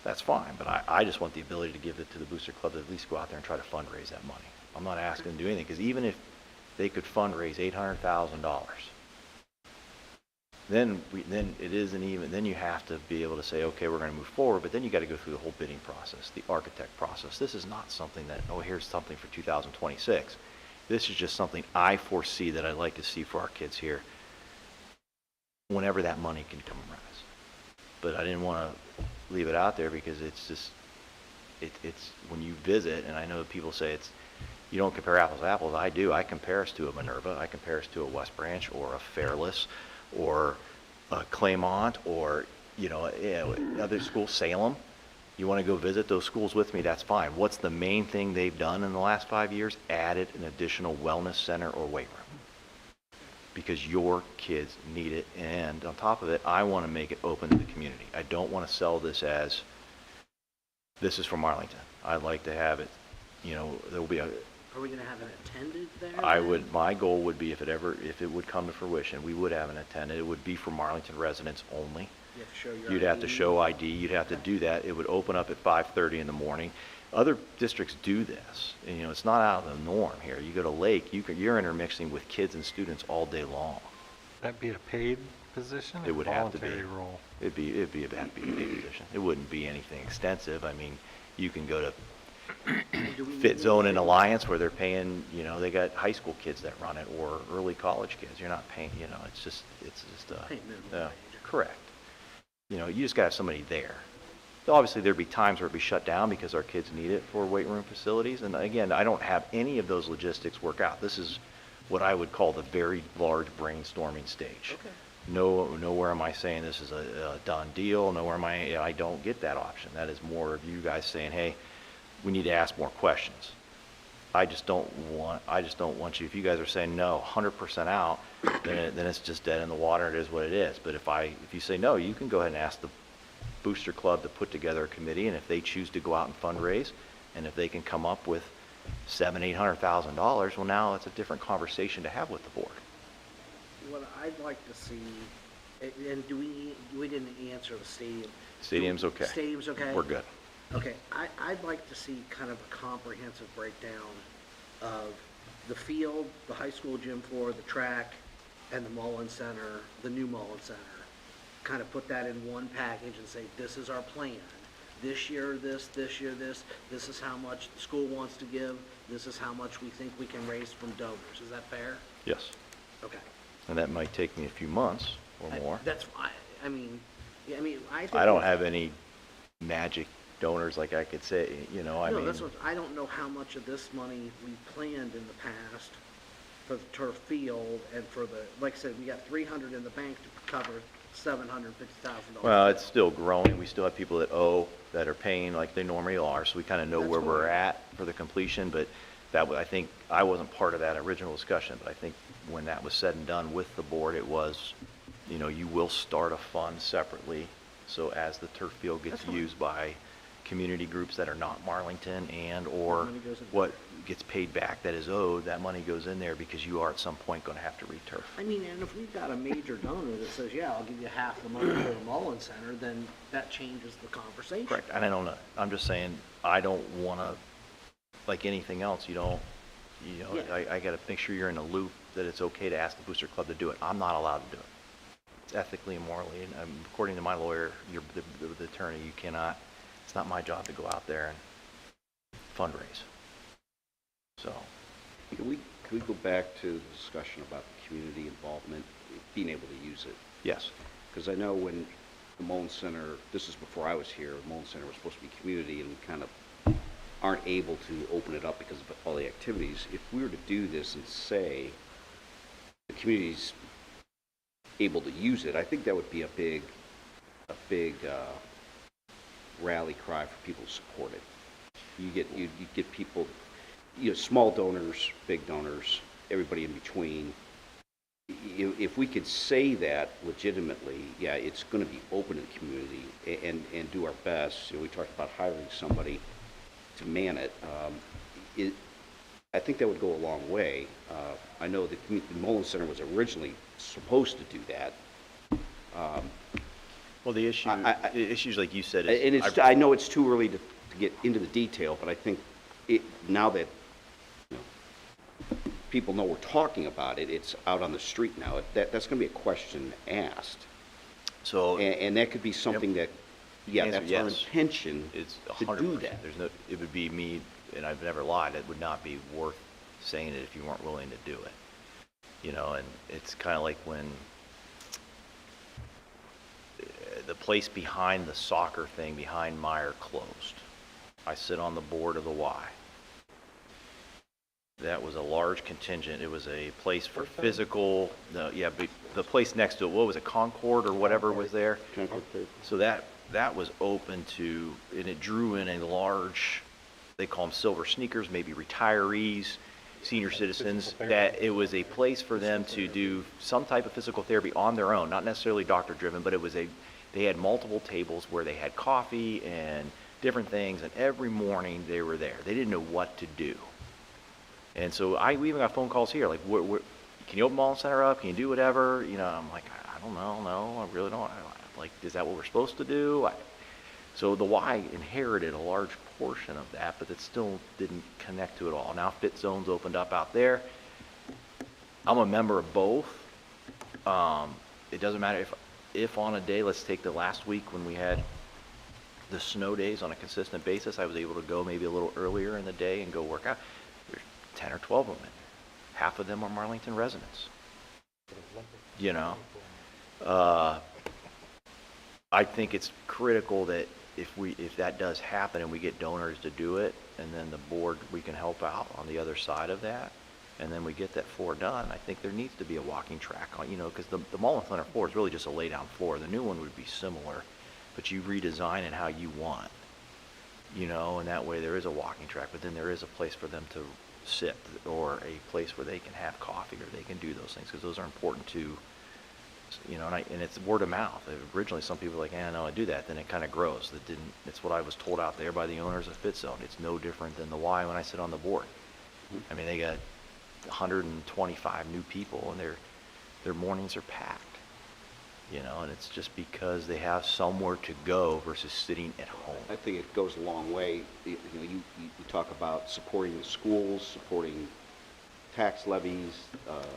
that's fine, but I just want the ability to give it to the Booster Club to at least go out there and try to fundraise that money. I'm not asking them to do anything, because even if they could fundraise $800,000, then it isn't even, then you have to be able to say, okay, we're going to move forward, but then you got to go through the whole bidding process, the architect process. This is not something that, oh, here's something for 2026. This is just something I foresee that I'd like to see for our kids here whenever that money can come around. But I didn't want to leave it out there because it's just, it's when you visit, and I know people say you don't compare apples to apples. I do. I compare us to a Minerva. I compare us to a West Branch or a Fairless or a Claymont or, other schools, Salem. You want to go visit those schools with me, that's fine. What's the main thing they've done in the last 5 years? Added an additional wellness center or weight room. Because your kids need it, and on top of it, I want to make it open to the community. I don't want to sell this as, this is for Marlington. I'd like to have it, there'll be Are we gonna have an attendant there? my goal would be if it would come to fruition, we would have an attendant. It would be for Marlington residents only. You have to show your You'd have to ID. show ID, you'd have to do that. It would open up at 5:30 in the morning. Other districts do this, and it's not out of the norm here. You go to Lake, you're intermixing with kids and students all day long. That be a paid position? It or would have to be. Voluntary role? It'd be a paid position. It wouldn't be anything extensive. I mean, you can go to Fit Zone and Alliance where they're paying, they got high school kids that run it or early college kids. You're not paying, it's just Pay minimum wage. correct. You just gotta have somebody there. Obviously, there'd be times where it'd be shut down because our kids need it for weight room facilities. And again, I don't have any of those logistics work out. This is what I would call the very large brainstorming stage. Okay. Nowhere am I saying this is a done deal. Nowhere am I don't get that option. That is more of you guys saying, hey, we need to ask more questions. I just don't want you, if you guys are saying no, 100% out, then it's just dead in the water. It is what it is. But if you say no, you can go ahead and ask the Booster Club to put together a committee, and if they choose to go out and fundraise, and if they can come up with $700,000-800,000, well, now it's a different conversation to have with the board. What I'd like to see, and we didn't answer the stadium. Stadium's okay. Stadium's okay? We're good. Okay, I'd like to see kind of a comprehensive breakdown of the field, the high school gym floor, the track, and the Mullen Center, the new Mullen Center. Kind of put that in one package and say, this is our plan. This year this year this is how much the school wants to give, this is how much we think we can raise from donors. Is that fair? Yes. Okay. And that might take me a few months or more. That's fine. I think. I don't have any magic donors like I could say, No, that's what, I don't know how much of this money we planned in the past for the turf field and for the, like I said, we got 300 in the bank to cover $750,000. Well, it's still growing. We still have people that are paying like they normally are, so we kind of know That's where we're fine. at for the completion, but I think, I wasn't part of that original discussion, but I think when that was said and done with the board, it was, you will start a fund separately, so as the turf field gets That's fine. used by community groups that are not Marlington or money goes in what gets paid back that is owed, that money goes in there because you are at some point going to have to re-turf. And if we've got a major donor that says, yeah, I'll give you half the money for the Mullen Center, then that changes the conversation. Correct, and I don't know, I'm just saying, I don't want to, like anything else, Yeah. I got to make sure you're in a loop that it's okay to ask the Booster Club to do it. I'm not allowed to do it. It's ethically and morally, and according to my lawyer, the attorney, you cannot, it's not my job to go out there and fundraise. So, Can we go back to the discussion about the community involvement, being able to use it? yes, Because I know when the Mullen Center, this is before I was here, the Mullen Center was supposed to be community, and we kind of aren't able to open it up because of all the activities. If we were to do this and say the community's able to use it, I think that would be a big rally cry for people to support it. You get people, small donors, big donors, everybody in between. If we could say that legitimately, yeah, it's going to be open to the community and do our best. We talked about hiring somebody to man it. I think that would go a long way. I know the Mullen Center was originally supposed to do that. well, the issues like you said And is, I know it's too early to get into the detail, but I think now that people know we're talking about it, it's out on the street now. That's going to be a question asked. so, And that could be something that, yeah, Answer that's our yes. intention it's to 100%. do that. It would be me, and I've never lied, it would not be worth saying it if you weren't willing to do it. You know, and it's kind of like when the place behind the soccer thing behind Meyer closed. I sit on the board of the Y. That was a large contingent. It was a place for physical, no, yeah, but the place next to it, what was it, Concord or whatever was there? So that was open to, and it drew in a large, they call them silver sneakers, maybe retirees, senior citizens, that it was a place for them to do some type of physical therapy on their own, not necessarily doctor driven, but it was they had multiple tables where they had coffee and different things, and every morning they were there. They didn't know what to do. And so we even got phone calls here, like, can you open Marlington Center up? Can you do whatever? You know, I'm like, I don't know, no, I really don't. Like, is that what we're supposed to do? So the Y inherited a large portion of that, but it still didn't connect to it all. Now Fit Zone's opened up out there. I'm a member of both. It doesn't matter if on a day, let's take the last week when we had the snow days on a consistent basis, I was able to go maybe a little earlier in the day and go work out. There's 10 or 12 of them in there. Half of them are Marlington residents. You know, I think it's critical that if that does happen and we get donors to do it, and then the board, we can help out on the other side of that, and then we get that floor done, I think there needs to be a walking track on, you know, because the Marlington Center floor is really just a lay down floor. The new one would be similar, but you redesign it how you want, you know, and that way there is a walking track, but then there is a place for them to sit, or a place where they can have coffee, or they can do those things, because those are important to, you know, and it's word of mouth. Originally, some people were like, no, I do that. Then it kind of grows. It's what I was told out there by the owners of Fit Zone. It's no different than the Y when I sit on the board. I mean, they got 125 new people, and their mornings are packed. You know, and it's just because they have somewhere to go versus sitting at home. I think it goes a long way. You know, you talk about supporting the schools, supporting tax levies.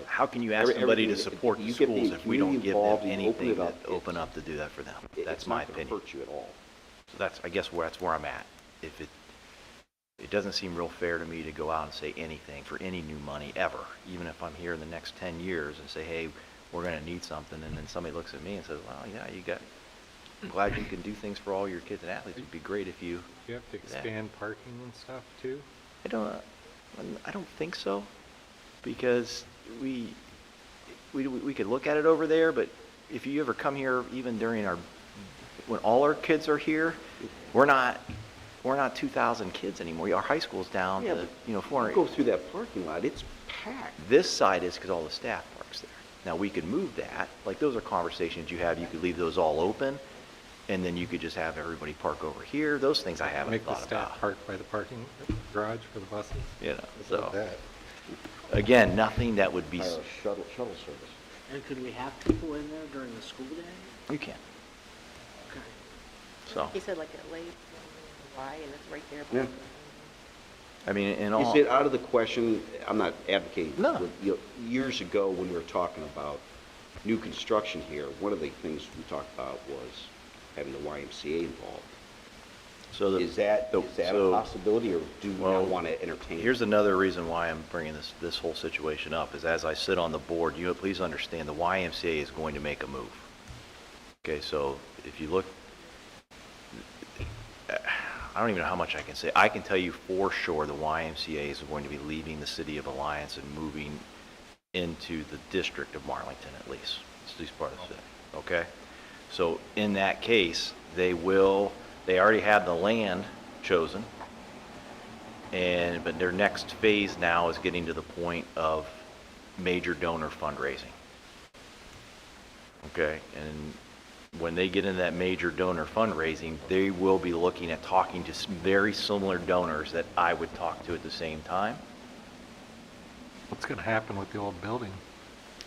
How can you ask somebody to everything. support the You get the schools if we don't community give them involved, you anything open it up, to open up to do that for them? That's It's my not gonna opinion. hurt you at all. So I guess that's where I'm at. If it doesn't seem real fair to me to go out and say anything for any new money ever, even if I'm here in the next 10 years and say, hey, we're going to need something, and then somebody looks at me and says, well, yeah, I'm glad you can do things for all your kids and athletes. It'd be great if you. You have to expand parking and stuff too? I don't think so, because we could look at it over there, but if you ever come here, even during when all our kids are here, we're not 2,000 kids anymore. Our high school's down Yeah, to, but you know, 400. You go through that parking lot, it's packed. This side is because all the staff parks there. Now, we could move that. Like, those are conversations you have. You could leave those all open, and then you could just have everybody park over here. Those things I haven't Make the thought staff about. park by the parking garage for the buses? You know, Like so, that. again, nothing that would be, Or a shuttle service. And could we have people in there during the school day? you can. Okay. So, He said like a late, Y, and it's right there. Yeah. I mean, in Is all, it out of the question, I'm not advocating. No. but, you know, years ago, when we were talking about new construction here, one of the things we talked about was having the YMCA involved. so Is that a so- possibility, or do we Well, not want to entertain it? Here's another reason why I'm bringing this whole situation up, is as I sit on the board, please understand, the YMCA is going to make a move. Okay, so if you look, I don't even know how much I can say. I can tell you for sure the YMCA is going to be leaving the city of Alliance and moving into the district of Marlington, at least. It's at least part of the city, okay? So in that case, they already have the land chosen, but their next phase now is getting to the point of major donor fundraising. Okay, and when they get into that major donor fundraising, they will be looking at talking to some very similar donors that I would talk to at the same time. What's going to happen with the old building?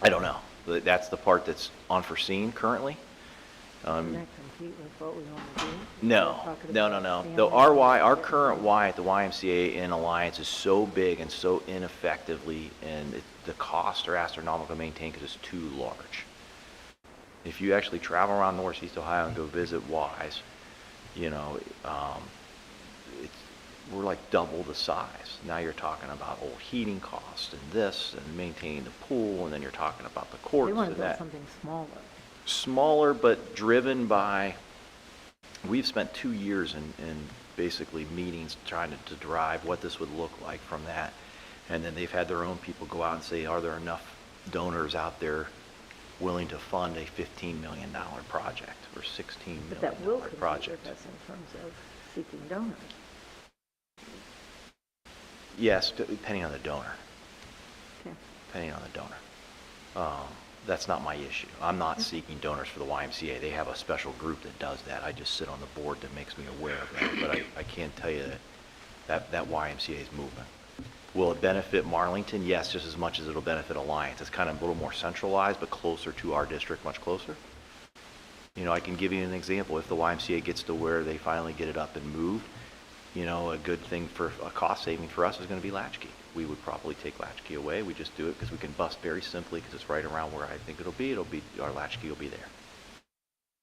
I don't know. That's the part that's unforeseen currently. Doesn't that compete with what we want to do? No. Our current Y at the YMCA in Alliance is so big and so ineffectively, and the costs are astronomical to maintain because it's too large. If you actually travel around Northeast Ohio and go visit Ys, you know, we're like double the size. Now you're talking about old heating costs and this and maintaining the pool, and then you're talking about the courts They want and to build that. something smaller. Smaller, but driven by, we've spent 2 years in basically meetings trying to derive what this would look like from that. And then they've had their own people go out and say, are there enough donors out there willing to fund a $15 million project or $16 But that will million compete project? with us in terms of seeking donors. Yes, depending on the donor. Okay. Depending on the donor. That's not my issue. I'm not seeking donors for the YMCA. They have a special group that does that. I just sit on the board that makes me aware of that. But I can't tell you that YMCA is moving. Will it benefit Marlington? Yes, just as much as it'll benefit Alliance. It's kind of a little more centralized, but closer to our district, much closer. You know, I can give you an example. If the YMCA gets to where they finally get it up and moved, you know, a good thing for a cost saving for us is going to be latchkey. We would probably take latchkey away. We just do it because we can bust very simply because it's right around where I think it'll be, our latchkey will be there.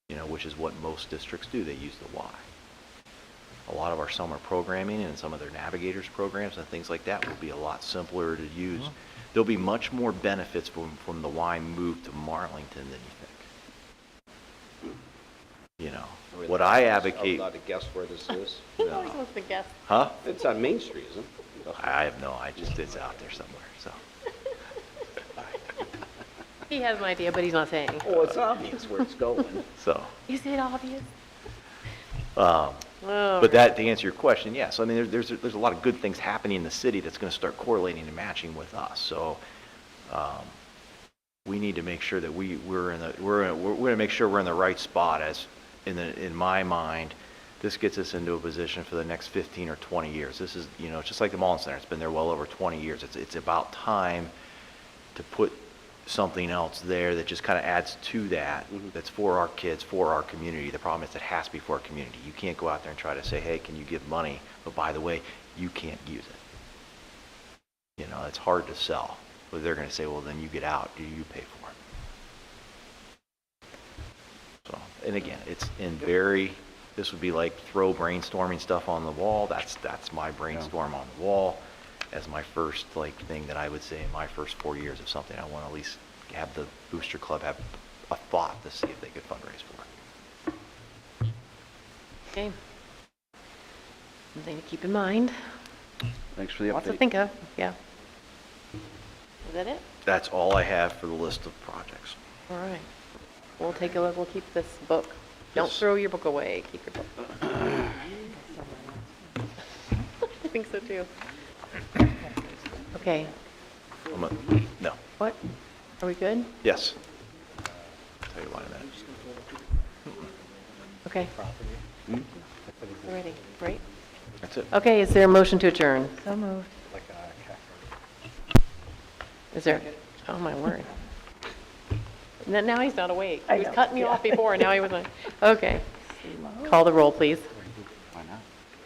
You know, which is what most districts do. They use the Y. A lot of our summer programming and some of their navigators programs and things like that will be a lot simpler to use. There'll be much more benefits from the Y move to Marlington than you think. You know, what I advocate. Are we allowed to guess where this is? He's always supposed to guess. Huh? It's on Main Street, isn't it? I have no, it's out there somewhere, so. He has an idea, but he's not saying. Well, it's obvious where it's going. So, Is it obvious? but that, to answer your question, yes, I mean, there's a lot of good things happening in the city that's gonna start correlating and matching with us, so, we need to make sure that we're gonna make sure we're in the right spot as, in my mind, this gets us into a position for the next 15 or 20 years. This is, you know, it's just like the Mullen Center. It's been there well over 20 years. It's about time to put something else there that just kind of adds to that, that's for our kids, for our community. The problem is it has to be for our community. You can't go out there and try to say, hey, can you give money? But by the way, you can't use it. You know, it's hard to sell. But they're going to say, well, then you get out. Do you pay for it? So, and again, it's in very... This would be like throw brainstorming stuff on the wall. That's my brainstorm on the wall as my first thing that I would say in my first 4 years of something. I want to at least have the Booster Club have a thought to see if they could fundraise for it. Okay. Something to keep in mind. Thanks for the update. Lots to think of, yeah. Is that it? That's all I have for the list of projects. All right. We'll take a look. We'll keep this book. Don't Yes. throw your book away. Keep your book. I think so too. Okay. No. What? Are we good? Yes. I'll tell you why in a minute. Okay. We're ready, right? That's it. Okay, is there a motion to adjourn? So moved. Is there? Oh, my word. Now he's not awake. I He was know, cutting me yeah. off before, and now he wasn't. Okay. Call the roll, please.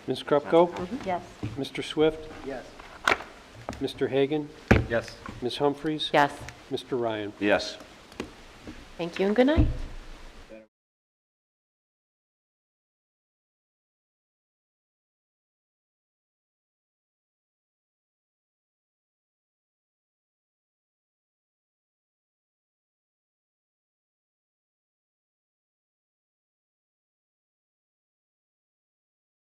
Ms. Krupko? Yes. Mr. Swift? Yes. Mr. Hagan? Yes. Ms. Humphries? Yes. Mr. Ryan? Yes. Thank you and good night.